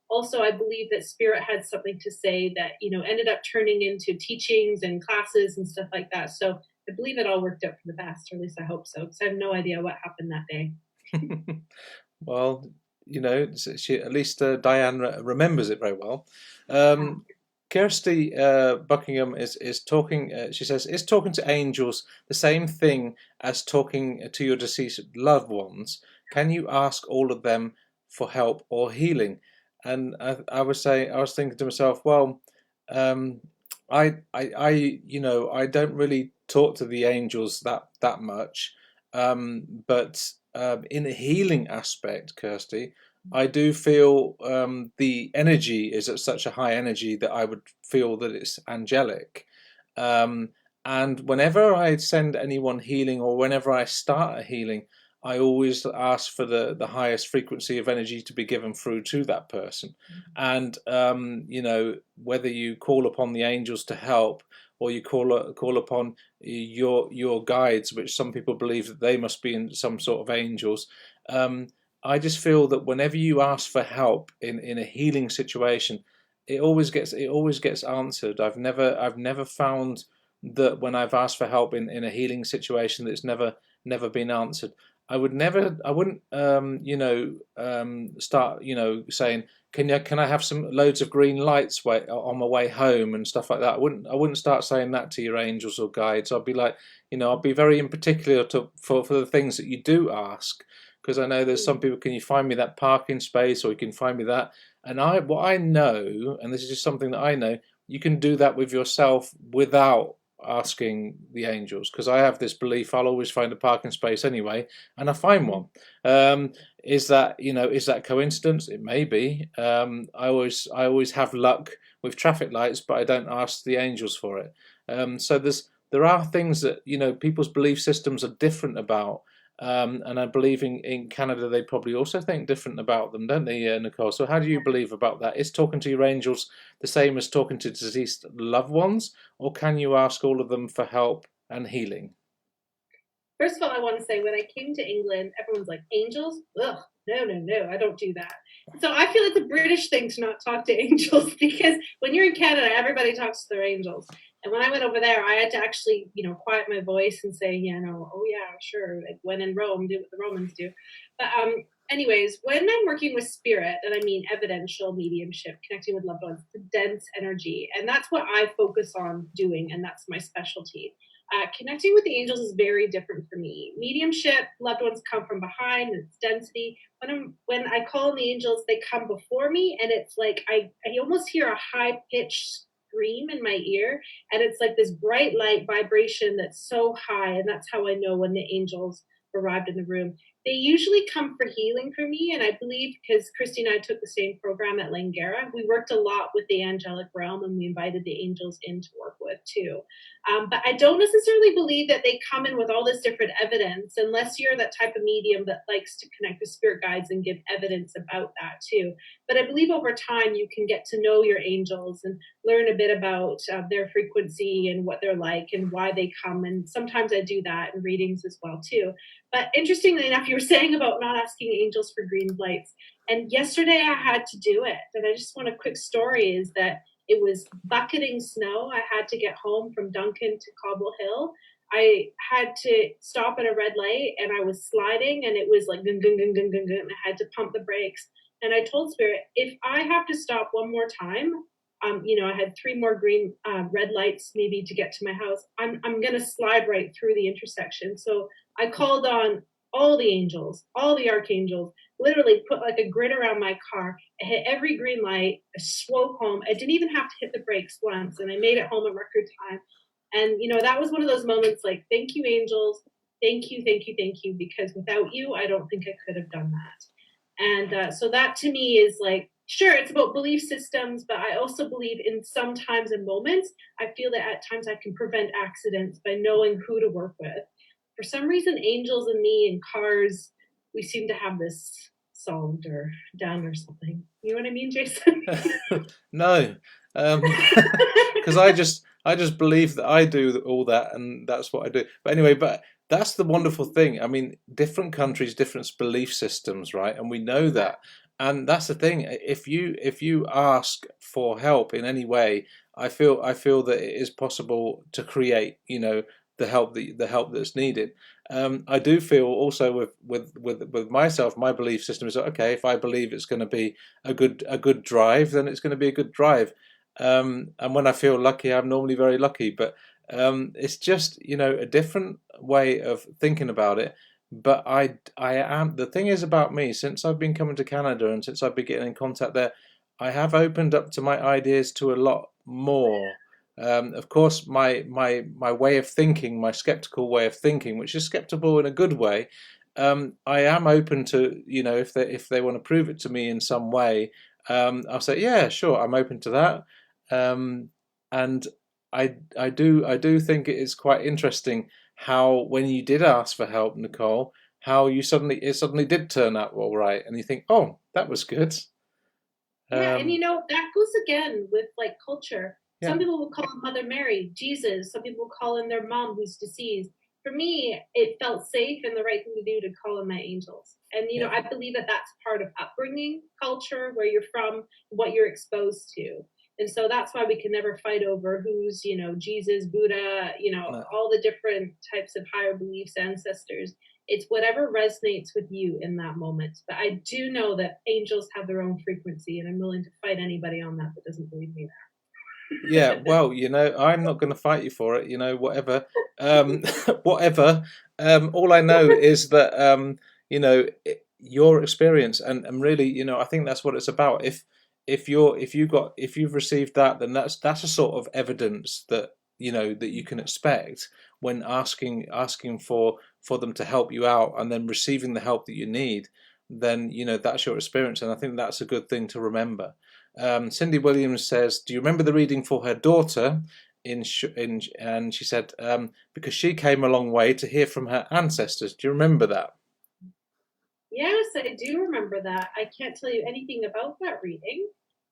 also, I believe that Spirit had something to say that, ended up turning into teachings and classes and stuff like that. So I believe it all worked out for the best, or at least I hope so, because I have no idea what happened that day. Well, she at least Diane remembers it very well. Yeah. Kirsty Buckingham is talking. She says, "Is talking to angels the same thing as talking to your deceased loved ones? Can you ask all of them for help or healing?" And I was saying, I was thinking to myself, well, um, I don't really talk to the angels that much, but in a healing aspect, Kirsty, I do feel the energy is at such a high energy that I would feel that it's angelic. Um, and whenever I send anyone healing or whenever I start a healing, I always ask for the highest frequency of energy to be given through to that person. And whether you call upon the angels to help or you call upon your guides, which some people believe that they must be in some sort of angels. Um, I just feel that whenever you ask for help in a healing situation, it always gets answered. I've never found that when I've asked for help in a healing situation that it's never been answered. I wouldn't start saying, can I have some loads of green lights on my way home and stuff like that. I wouldn't start saying that to your angels or guides. I'd be like, I'd be very in particular for the things that you do ask, because I know there's some people, can you find me that parking space, or you can find me that. And what I know, and this is just something that I know, you can do that with yourself without asking the angels, because I have this belief I'll always find a parking space anyway, and I find one. Is that coincidence? It may be. I always have luck with traffic lights, but I don't ask the angels for it. So there are things that people's belief systems are different about. And I believe in Canada they probably also think different about them, don't they, Nicole? So how do you believe about that? Is talking to your angels the same as talking to deceased loved ones, or can you ask all of them for help and healing? First of all, I want to say when I came to England, everyone's like, angels? Ugh, no, no, no, I don't do that. So I feel it's a British thing to not talk to angels because when you're in Canada, everybody talks to their angels. And when I went over there, I had to actually, quiet my voice and say, oh yeah, sure. Like when in Rome, do what the Romans do. But anyways, when I'm working with spirit, and I mean evidential mediumship, connecting with loved ones, it's a dense energy. And that's what I focus on doing, and that's my specialty. Connecting with the angels is very different for me. Mediumship, loved ones come from behind, it's density. When I call on the angels, they come before me, and it's like I almost hear a high pitched scream in my ear, and it's like this bright light vibration that's so high, and that's how I know when the angels arrived in the room. They usually come for healing for me, and I believe because Christy and I took the same program at Langara, we worked a lot with the angelic realm, and we invited the angels in to work with too. But I don't necessarily believe that they come in with all this different evidence unless you're that type of medium that likes to connect with spirit guides and give evidence about that too. But I believe over time you can get to know your angels and learn a bit about their frequency and what they're like and why they come. And sometimes I do that in readings as well too. But interestingly enough, you were saying about not asking angels for green lights. And yesterday I had to do it. And I just want a quick story is that it was bucketing snow. I had to get home from Duncan to Cobble Hill. I had to stop at a red light and I was sliding and it was like gung, gung, gung, gung, gung, gung, and I had to pump the brakes. And I told Spirit, if I have to stop one more time, I had three more red lights maybe to get to my house. I'm going to slide right through the intersection. So I called on all the angels, all the archangels, literally put like a grid around my car. I hit every green light. I swove home. I didn't even have to hit the brakes once, and I made it home in record time. And that was one of those moments like, thank you, angels. Thank you, thank you, thank you. Because without you, I don't think I could have done that. And so that to me is like, sure, it's about belief systems, but I also believe in sometimes in moments, I feel that at times I can prevent accidents by knowing who to work with. For some reason, angels and me in cars, we seem to have this solved or done or something. You know what I mean, Jason? No, because I just believe that I do all that, and that's what I do. But anyway, that's the wonderful thing. I mean, different countries, different belief systems, right? And we know that. And that's the thing. If you ask for help in any way, I feel that it is possible to create, the help that's needed. I do feel also with myself, my belief system is okay. If I believe it's going to be a good drive, then it's going to be a good drive. And when I feel lucky, I'm normally very lucky. But it's just a different way of thinking about it. But I am the thing is about me, since I've been coming to Canada and since I've been getting in contact there, I have opened up to my ideas to a lot more. Of course, my way of thinking, my skeptical way of thinking, which is skeptical in a good way, I am open to, if they want to prove it to me in some way, I'll say, yeah, sure, I'm open to that. And I do think it is quite interesting how when you did ask for help, Nicole, how it suddenly did turn out all right, and you think, oh, that was good. Yeah, and Um, that goes again with like culture. Some yeah, people will call him Mother Mary, Jesus. Some people call him their mom who's deceased. For me, it felt safe and the right thing to do to call them my angels. And yeah, I believe that that's part of upbringing, culture, where you're from, what you're exposed to. And so that's why we can never fight over who's, Jesus, Buddha, no, all the different types of higher beliefs, ancestors. It's whatever resonates with you in that moment. But I do know that angels have their own frequency, and I'm willing to fight anybody on that doesn't believe me yeah. there. Well, I'm not going to fight you for it. Whatever, whatever. All I know is that your experience, and really, I think that's what it's about. If you've received that, then that's a sort of evidence that that you can expect when asking for them to help you out, and then receiving the help that you need. Then that's your experience, and I think that's a good thing to remember. Cindy Williams says, "Do you remember the reading for her daughter?" And she said, because she came a long way to hear from her ancestors. Do you remember that? Yes, I do remember that. I can't tell you anything about that reading.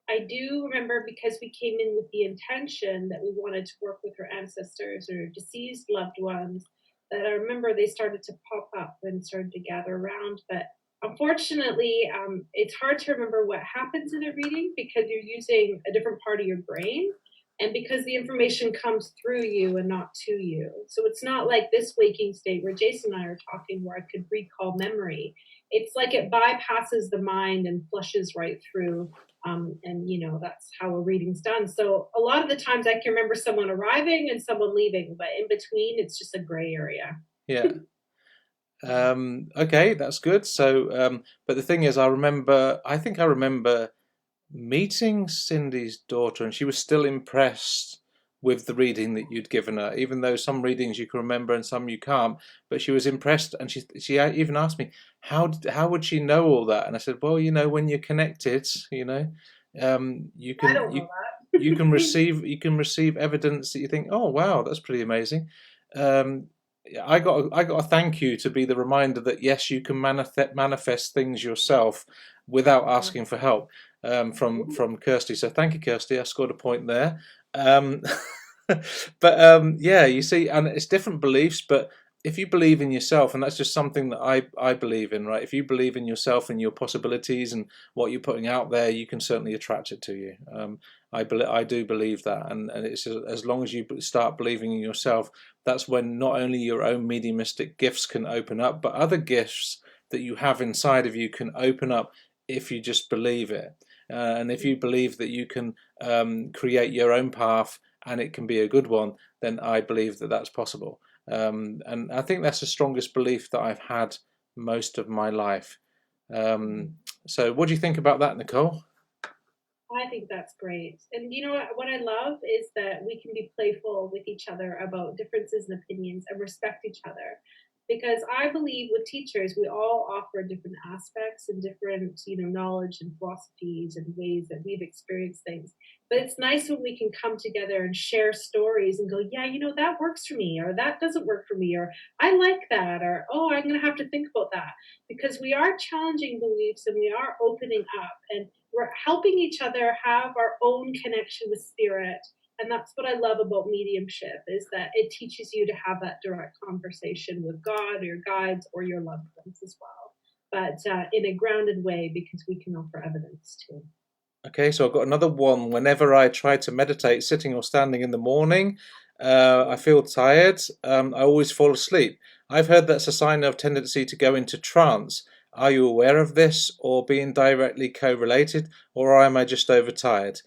I do remember because we came in with the intention that we wanted to work with her ancestors or deceased loved ones, that I remember they started to pop up and started to gather around. But unfortunately, it's hard to remember what happens in a reading because you're using a different part of your brain and because the information comes through you and not to you. So it's not like this waking state where Jason and I are talking where I could recall memory. It's like it bypasses the mind and flushes right through. And that's how a reading's done. So a lot of the times I can remember someone arriving and someone leaving, but in between it's just a gray area. Yeah. Okay, that's good. So, but the thing is, I think I remember meeting Cindy's daughter, and she was still impressed with the reading that you'd given her, even though some readings you can remember and some you can't. But she was impressed, and she even asked me how would she know all that? And I said, well, when you're connected, you I can don't know that. you can receive evidence that you think, oh wow, that's pretty amazing. Um, I got a thank you to be the reminder that yes, you can manifest things yourself without Yeah. asking for help, from Kirsty. So thank you, Kirsty. I scored a point there. Um, but yeah, you see, and it's different beliefs, but if you believe in yourself, and that's just something that I believe in, right? If you believe in yourself and your possibilities and what you're putting out there, you can certainly attract it to you. I do believe that, and it's as long as you start believing in yourself, that's when not only your own mediumistic gifts can open up, but other gifts that you have inside of you can open up if you just believe it. And if you believe that you can create your own path and it can be a good one, then I believe that that's possible. And I think that's the strongest belief that I've had most of my life. So, what do you think about that, Nicole? I think that's great. And what I love is that we can be playful with each other about differences in opinions and respect each other. Because I believe with teachers, we all offer different aspects and different, knowledge and philosophies and ways that we've experienced things. But it's nice when we can come together and share stories and go, yeah, that works for me, or that doesn't work for me, or I like that, or oh, I'm going to have to think about that. Because we are challenging beliefs and we are opening up. And we're helping each other have our own connection with spirit. And that's what I love about mediumship, is that it teaches you to have that direct conversation with God or your guides or your loved ones as well, but in a grounded way, because we can offer evidence too. Okay, so I've got another one. Whenever I try to meditate, sitting or standing in the morning, I feel tired. I always fall asleep. I've heard that's a sign of tendency to go into trance. Are you aware of this or being directly correlated, or am I just overtired?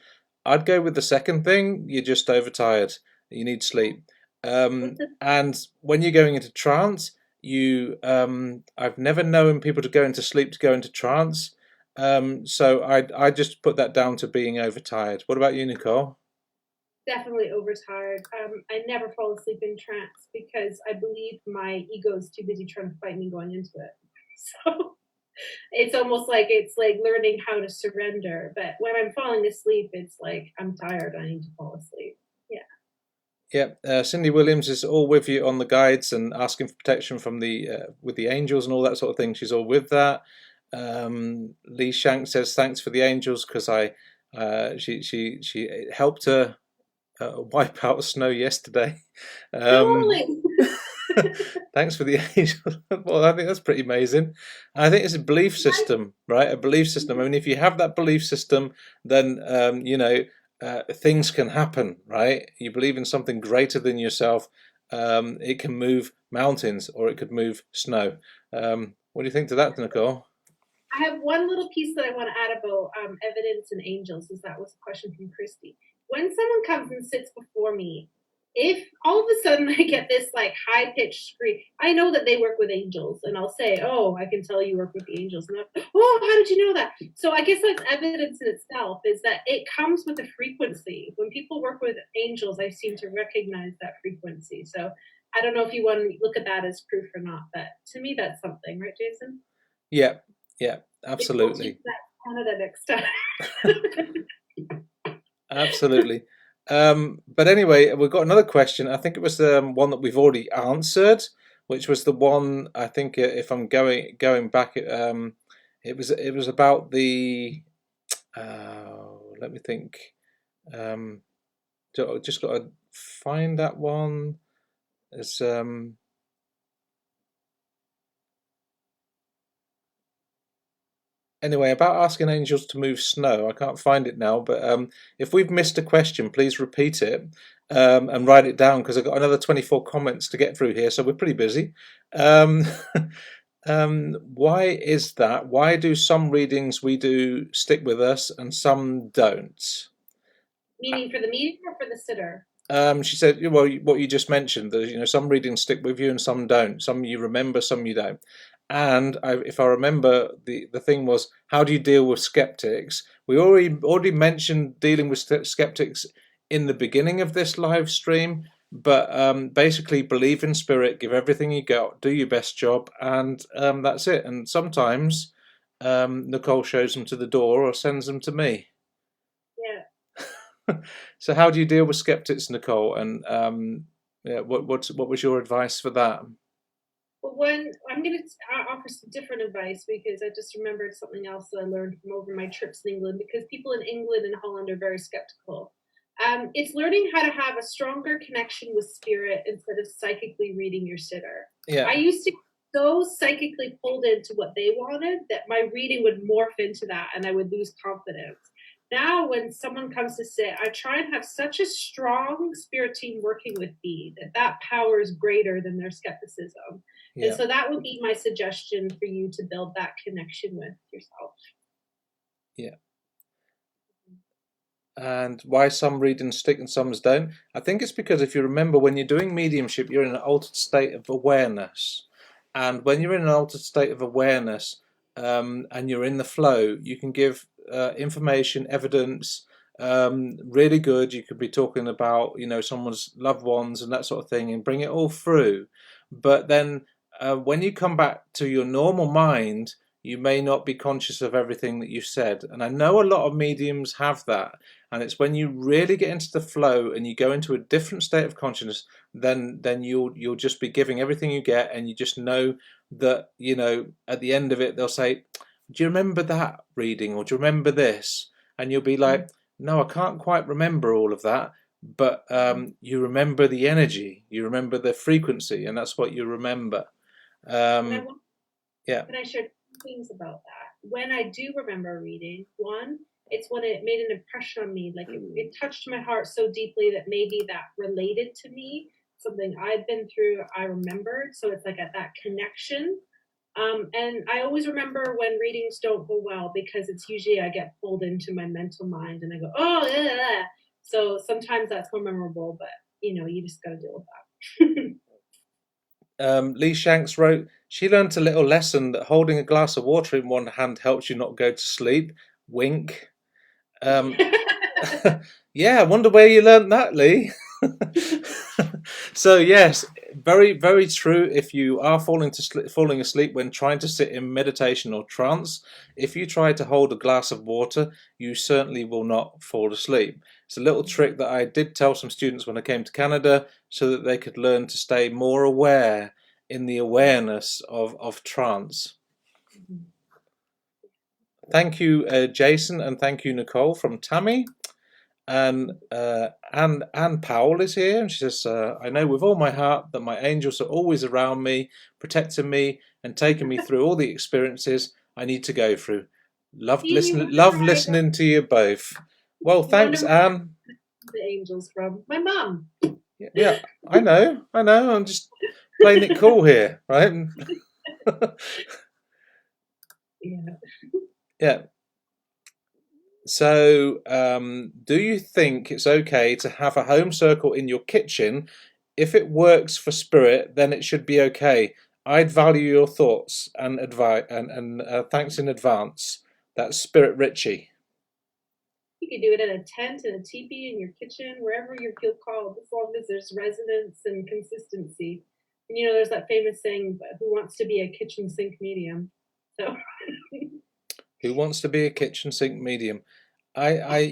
I'd go with the second thing. You're just overtired. You need sleep. What's the And when you're going into trance, I've never known people to go into sleep to go into trance. So I just put that down to being overtired. What about you, Nicole? Definitely overtired. I never fall asleep in trance because I believe my ego is too busy trying to fight me going into it. So it's almost like it's like learning how to surrender. But when I'm falling asleep, it's like I'm tired. I need to fall asleep. Yeah. Yep, Cindy Williams is all with you on the guides and asking for protection from the with the angels and all that sort of thing. She's all with that. Lee Shank says thanks for the angels because I she helped her wipe out snow yesterday. Um, Totally. thanks for the angels. Well, I think that's pretty amazing. I think it's a belief system, right? A belief system. I mean, if you have that belief system, then things can happen, right? You believe in something greater than yourself. It can move mountains or it could move snow. What do you think to that, Nicole? I have one little piece that I want to add about evidence and angels, as that was a question from Christy. When someone comes and sits before me, if all of a sudden I get this like high pitched scream, I know that they work with angels, and I'll say, "Oh, I can tell you work with the angels." And oh, how did you know that? So I guess that's evidence in itself, is that it comes with a frequency. When people work with angels, I seem to recognize that frequency. So I don't know if you want to look at that as proof or not, but to me, that's something, right, Jason? Yeah, yeah, Maybe we'll teach absolutely. that Canada next time. Absolutely. But anyway, we've got another question. I think it was the one that we've already answered, which was the one I think if I'm going back, it was about the. Let me think. Um, just got to find that one. It's Anyway, about asking angels to move snow, I can't find it now, but if we've missed a question, please repeat it and write it down because I've got another 24 comments to get through here, so we're pretty busy. Um, why is that? Why do some readings we do stick with us and some don't? Meaning for the meeting or for the sitter? She said, well, what you just mentioned, that some readings stick with you and some don't. Some you remember, some you don't. And if I remember, the thing was, how do you deal with skeptics? We already mentioned dealing with skeptics in the beginning of this live stream, but basically believe in spirit, give everything you got, do your best job, and that's it. And sometimes Nicole shows them to the door or sends them to me. Yeah. So how do you deal with skeptics, Nicole? And yeah, what was your advice for that? Well, when I'm going to offer some different advice because I just remembered something else that I learned from over my trips in England, because people in England and Holland are very skeptical. It's learning how to have a stronger connection with spirit instead of psychically reading your sitter. Yeah, I used to get so psychically pulled into what they wanted that my reading would morph into that and I would lose confidence. Now, when someone comes to sit, I try and have such a strong spirit team working with me that that power is greater than their skepticism. And yeah, so that would be my suggestion for you to build that connection with yourself. yeah. And why some readings stick and some don't? I think it's because if you remember, when you're doing mediumship, you're in an altered state of awareness. And when you're in an altered state of awareness and you're in the flow, you can give information, evidence, really good. You could be talking about, someone's loved ones and that sort of thing and bring it all through. But then when you come back to your normal mind, you may not be conscious of everything that you've said. And I know a lot of mediums have that. And it's when you really get into the flow and you go into a different state of consciousness, then you'll just be giving everything you get, and you just know that at the end of it they'll say, "Do you remember that reading?" or "Do you remember this?" And you'll be like, "No, I can't quite remember all of that." But you remember the energy, you remember the frequency, and that's what you remember. And I Um, want yeah, Can I share two things about that? When I do remember a reading, one, it's when it made an impression on me. Like it touched my heart so deeply that maybe that related to me, something I'd been through, I remembered. So it's like at that connection. And I always remember when readings don't go well because it's usually I get pulled into my mental mind and I go, oh, yeah, yeah, yeah. So sometimes that's more memorable, but you just got to deal with that. Lee Shanks wrote, she learnt a little lesson that holding a glass of water in one hand helps you not go to sleep. Wink. Um, yeah, I wonder where you learnt that, Lee. So yes, very, very true. If you are falling asleep when trying to sit in meditation or trance, if you try to hold a glass of water, you certainly will not fall asleep. It's a little trick that I did tell some students when I came to Canada so that they could learn to stay more aware in the awareness of trance. Thank you, Jason, and thank you, Nicole, from Tammy. And Anne Powell is here, and she says, I know with all my heart that my angels are always around me, protecting me and taking me through all the experiences I need to go through. Love listening to you both. Well, thanks, Anne. The angels from my mom. Yeah, I know. I'm just playing it cool here, right? Yeah. Yeah. So, do you think it's okay to have a home circle in your kitchen? If it works for spirit, then it should be okay. I'd value your thoughts and advice, and thanks in advance. That's Spirit Richie. You can do it in a tent, in a teepee, in your kitchen, wherever you feel called, as long as there's resonance and consistency. And there's that famous saying, "Who wants to be a kitchen sink medium?" So. Who wants to be a kitchen sink medium? I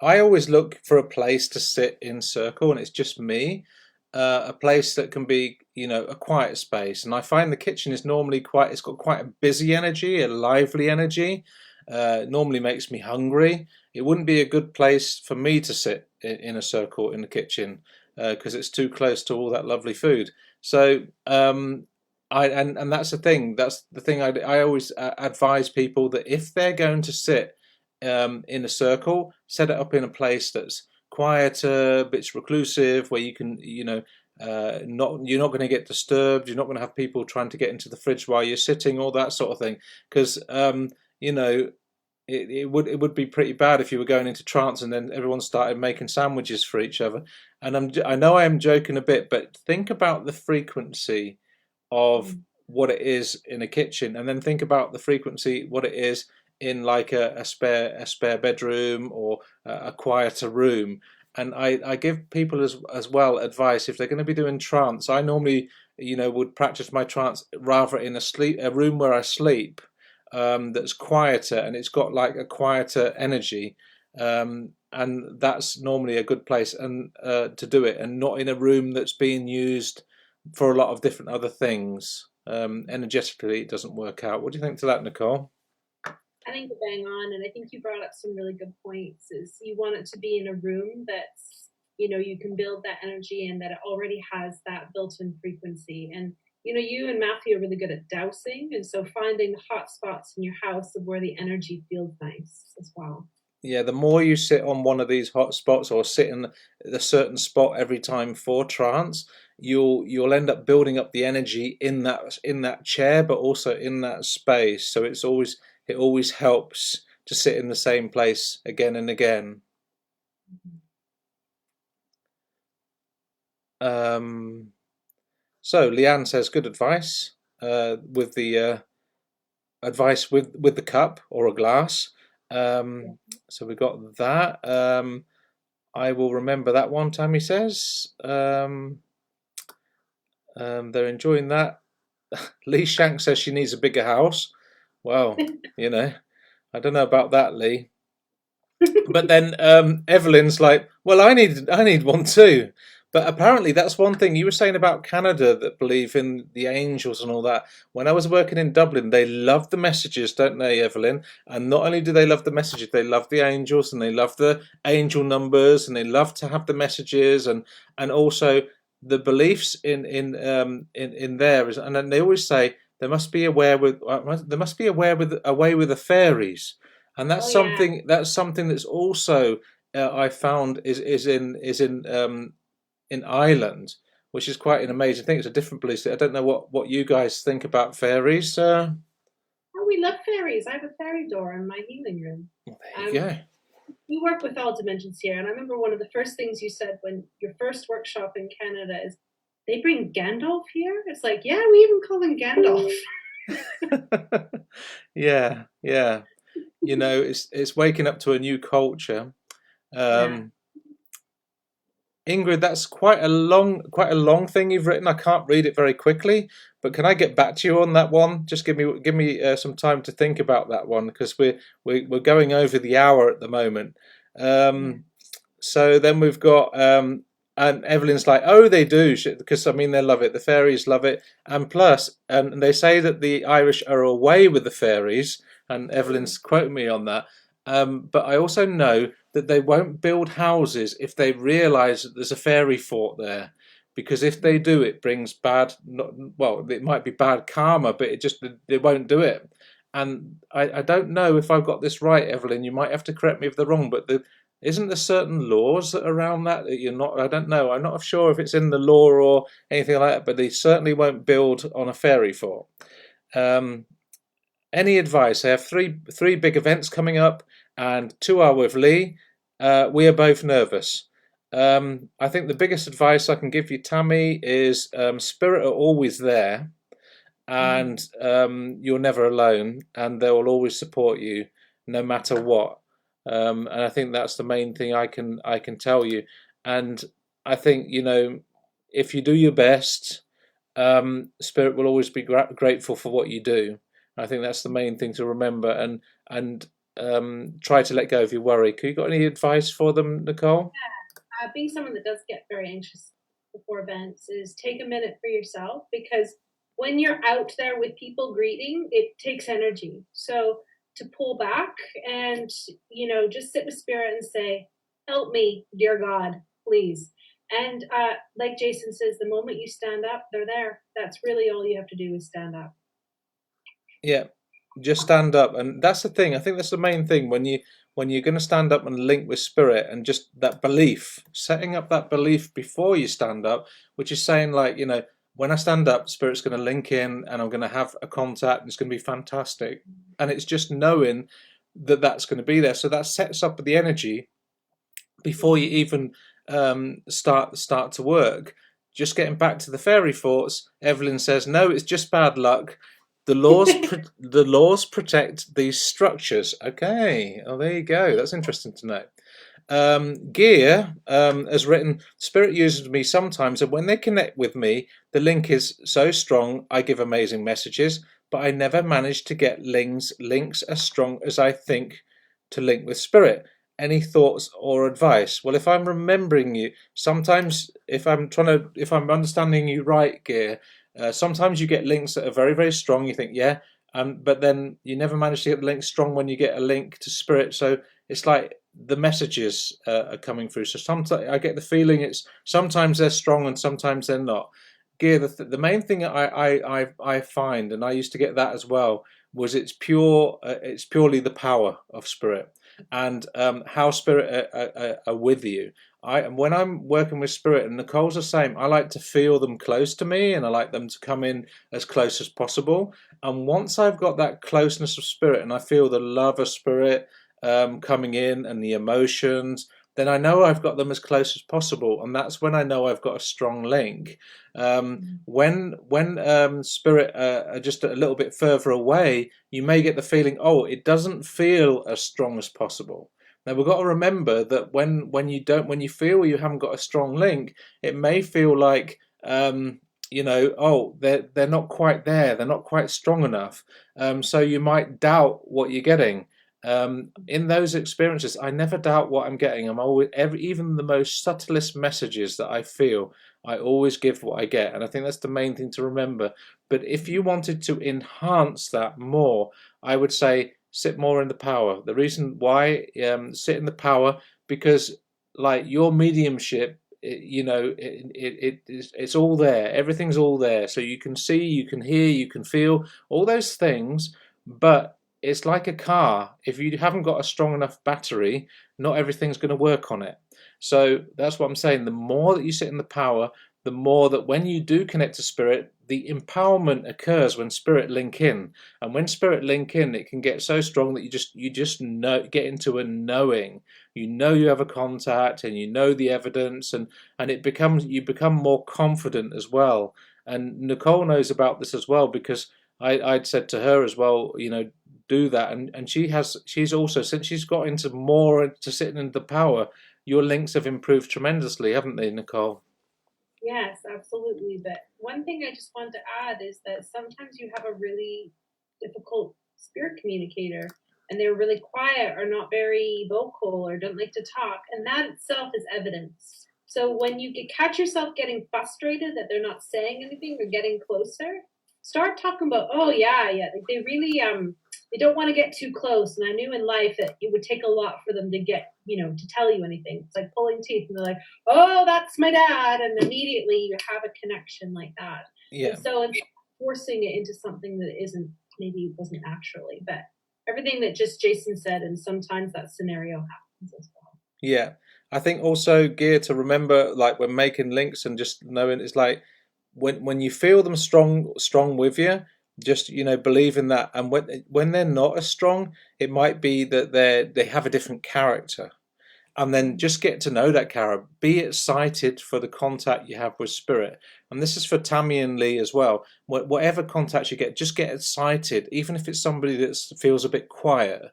I always look for a place to sit in circle, and it's just me. A place that can be, a quiet space, and I find the kitchen is normally it's got quite a busy energy, a lively energy. Normally makes me hungry. It wouldn't be a good place for me to sit in a circle in the kitchen because it's too close to all that lovely food. So and that's the thing. That's the thing. I always advise people that if they're going to sit in a circle, set it up in a place that's quieter, a bit reclusive, where you can, not you're not going to get disturbed. You're not going to have people trying to get into the fridge while you're sitting, all that sort of thing. Because it would be pretty bad if you were going into trance and then everyone started making sandwiches for each other. And I know I am joking a bit, but think about the frequency of what it is in a kitchen, and then think about the frequency what it is in like a spare bedroom or a quieter room. And I give people as well advice if they're going to be doing trance. I normally would practice my trance rather in a room where I sleep, that's quieter and it's got like a quieter energy, and that's normally a good place and to do it, and not in a room that's being used for a lot of different other things. Energetically, it doesn't work out. What do you think to that, Nicole? I think you're bang on, and I think you brought up some really good points. Is you want it to be in a room that's you can build that energy and that it already has that built-in frequency. And you and Matthew are really good at dowsing, and so finding the hot spots in your house of where the energy feels nice as well. Yeah, the more you sit on one of these hot spots or sit in a certain spot every time for trance, you'll end up building up the energy in that chair, but also in that space. So it always helps to sit in the same place again and again. So Leanne says good advice with the advice with the cup or a glass. So we got that. I will remember that one, Tammy says. They're enjoying that. Lee Shank says she needs a bigger house. Well, I don't know about that, Lee. But then Evelyn's like, well, I need one too. But apparently that's one thing you were saying about Canada that believe in the angels and all that. When I was working in Dublin, they love the messages, don't they, Evelyn? And not only do they love the messages, they love the angels and they love the angel numbers and they love to have the messages and also the beliefs in there is, and then they always say there must be a way with the fairies. and Oh yeah, that's something that's also I found in Ireland, which is quite an amazing thing. It's a different belief. I don't know what you guys think about fairies. oh, we love fairies. I have a fairy door in my healing room. Well, there you Um, go. we work with all dimensions here, and I remember one of the first things you said when your first workshop in Canada is they bring Gandalf here. It's like, yeah, we even call him Gandalf. Yeah, yeah. You know, it's waking up to a new culture. Yeah. Um, Ingrid, that's quite a long thing you've written. I can't read it very quickly, but can I get back to you on that one? Just give me some time to think about that one because we're going over the hour at the moment. Yeah. Um, so then we've got and Evelyn's like, oh, they do, because I mean they love it. The fairies love it, and plus, and they say that the Irish are away with the fairies, and Mm. Evelyn's quoting me on that. But I also know that they won't build houses if they realise that there's a fairy fort there, because if they do, it brings bad. Not, well, it might be bad karma, but it just they won't do it. And I don't know if I've got this right, Evelyn. You might have to correct me if they're wrong, but isn't there certain laws around that you're not? I don't know. I'm not sure if it's in the law or anything like that, but they certainly won't build on a fairy fort. Um, any advice? I have three big events coming up, and two are with Lee. We are both nervous. I think the biggest advice I can give you, Tammy, is spirit are always there, Mm. and you're never alone, and they will always support you no matter what. And I think that's the main thing I can tell you. And I think if you do your best, spirit will always be grateful for what you do. I think that's the main thing to remember, and try to let go of your worry. You got any advice for them, Nicole? Being someone that does get very anxious before events is take a minute for yourself because when you're out there with people greeting, it takes energy. So to pull back and just sit with spirit and say, "Help me, dear God, please." And like Jason says, the moment you stand up, they're there. That's really all you have to do is stand up. Yeah, just stand up, and that's the thing. I think that's the main thing when you're going to stand up and link with spirit, and just that belief, setting up that belief before you stand up, which is saying like, when I stand up, spirit's going to link in, and I'm going to have a contact, and it's going to be fantastic, and it's just knowing that that's going to be there. So that sets up the energy before you Mm. even start to work. Just getting back to the fairy forts, Evelyn says, no, it's just bad luck. The laws protect these structures. Okay, oh there you go. That's interesting to know. Gear has written, Spirit uses me sometimes, and when they connect with me, the link is so strong. I give amazing messages, but I never manage to get links as strong as I think to link with Spirit. Any thoughts or advice? Well, if I'm remembering you, sometimes if I'm understanding you right, Gear, sometimes you get links that are very, very strong. You think, yeah, but then you never manage to get the link strong when you get a link to Spirit. So it's like the messages are coming through. So sometimes I get the feeling it's sometimes they're strong and sometimes they're not. Gear, the main thing I find, and I used to get that as well, was it's purely the power of Spirit and how Spirit are with you. When I'm working with Spirit, and Nicole's the same, I like to feel them close to me, and I like them to come in as close as possible. And once I've got that closeness of Spirit, and I feel the love of Spirit coming in, and the emotions, then I know I've got them as close as possible, and that's when I know I've got a strong link. When Spirit are just a little bit further away, you may get the feeling, oh, it doesn't feel as strong as possible. Now we've got to remember that when you feel you haven't got a strong link, it may feel like oh, they're not quite there, they're not quite strong enough. So you might doubt what you're getting. In those experiences, I never doubt what I'm getting. I'm always even the most subtlest messages that I feel, I always give what I get, and I think that's the main thing to remember. But if you wanted to enhance that more, I would say sit more in the power. The reason why sit in the power, because like your mediumship, it's all there. Everything's all there, so you can see, you can hear, you can feel all those things. But it's like a car. If you haven't got a strong enough battery, not everything's going to work on it. So that's what I'm saying. The more that you sit in the power, the more that when you do connect to spirit, the empowerment occurs when spirit link in. And when spirit link in, it can get so strong that you just know, get into a knowing. You know you have a contact, and you know the evidence, and it becomes, you become more confident as well. And Nicole knows about this as well, because I'd said to her as well, do that, and she's also, since she's got into more into sitting in the power, your links have improved tremendously, haven't they, Nicole? Yes, absolutely. But one thing I just wanted to add is that sometimes you have a really difficult spirit communicator and they're really quiet or not very vocal or don't like to talk. And that itself is evidence. So when you catch yourself getting frustrated that they're not saying anything or getting closer, start talking about, oh yeah, yeah. Like they really they don't want to get too close. And I knew in life that it would take a lot for them to get, to tell you anything. It's like pulling teeth and they're like, oh, that's my dad. And immediately you have a connection like that. And Yeah. so it's forcing it into something that isn't, maybe wasn't naturally, but everything that just Jason said. And sometimes that scenario happens as well. Yeah, I think also gear to remember, like when making links and just knowing, it's like when you feel them strong with you, just believe in that. And when they're not as strong, it might be that they have a different character. And then just get to know that character. Be excited for the contact you have with spirit. And this is for Tammy and Lee as well. Whatever contact you get, just get excited, even if it's somebody that feels a bit quiet.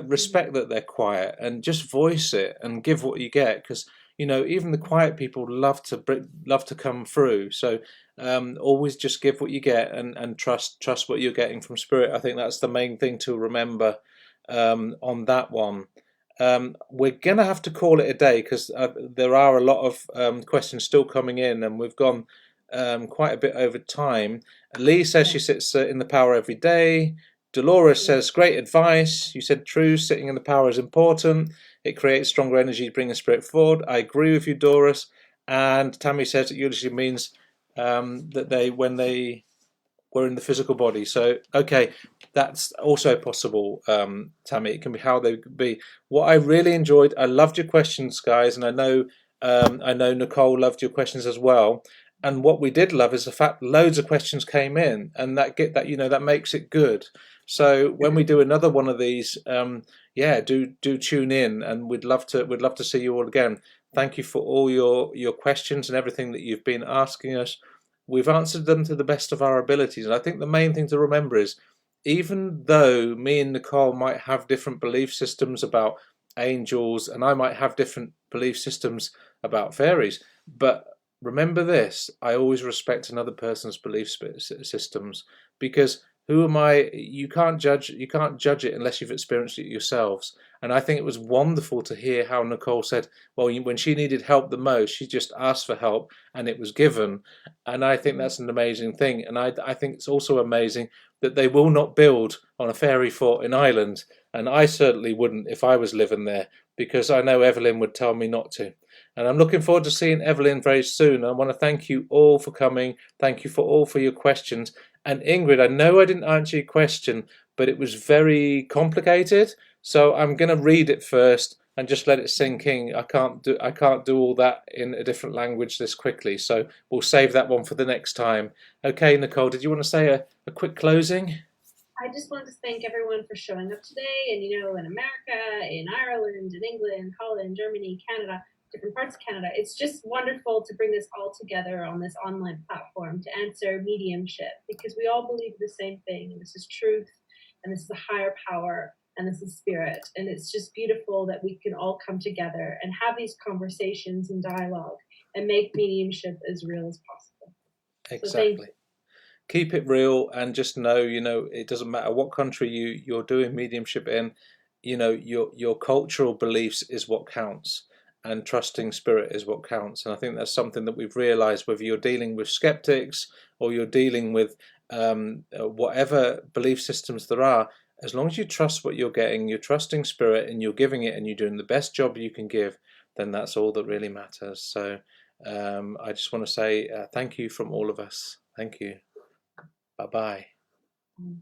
Respect that they're quiet and just voice it and give what you get, because even the quiet people love to come through. So always just give what you get, and trust what you're getting from spirit. I think that's the main thing to remember on that one. We're gonna have to call it a day, because there are a lot of questions still coming in, and we've gone quite a bit over time. Lee says Yeah. she sits in the power every day. Dolores says, great advice. You said true, sitting in the power is important. It creates stronger energy, bringing spirit forward. I agree with you, Doris. And Tammy says it usually means that when they were in the physical body. So, okay, that's also possible, Tammy. It can be how they could be. What I really enjoyed, I loved your questions, guys, and I know Nicole loved your questions as well. And what we did love is the fact loads of questions came in, and that makes it good. So when we do another one of these, yeah, do tune in, and we'd love to see you all again. Thank you for all your questions and everything that you've been asking us. We've answered them to the best of our abilities, and I think the main thing to remember is, even though me and Nicole might have different belief systems about angels, and I might have different belief systems about fairies, but remember this: I always respect another person's belief systems, because who am I? You can't judge it unless you've experienced it yourselves. And I think it was wonderful to hear how Nicole said, well, when she needed help the most, she just asked for help and it was given. And I think that's an amazing thing. And I think it's also amazing that they will not build on a fairy fort in Ireland. And I certainly wouldn't if I was living there, because I know Evelyn would tell me not to. And I'm looking forward to seeing Evelyn very soon. I want to thank you all for coming. Thank you for your questions. And Ingrid, I know I didn't answer your question, but it was very complicated. So I'm going to read it first and just let it sink in. I can't do all that in a different language this quickly. So we'll save that one for the next time. Okay, Nicole, did you want to say a quick closing? I just wanted to thank everyone for showing up today. And, in America, in Ireland, in England, Holland, Germany, Canada, different parts of Canada. It's just wonderful to bring this all together on this online platform to answer mediumship, because we all believe the same thing. And this is truth, and this is a higher power, and this is spirit. And it's just beautiful that we can all come together and have these conversations and dialogue and make mediumship as real as possible. So thank Exactly. Keep it real, and just know, it doesn't matter what country you're doing mediumship in. Your cultural beliefs is what counts, and trusting spirit is what counts. And I think that's something that we've realized, whether you're dealing with skeptics or you're dealing with whatever belief systems there are. As long as you trust what you're getting, you're trusting spirit, and you're giving it, and you're doing the best job you can give, then that's all that really matters. So I just want to say thank you from all of us. Thank you. Bye bye. you.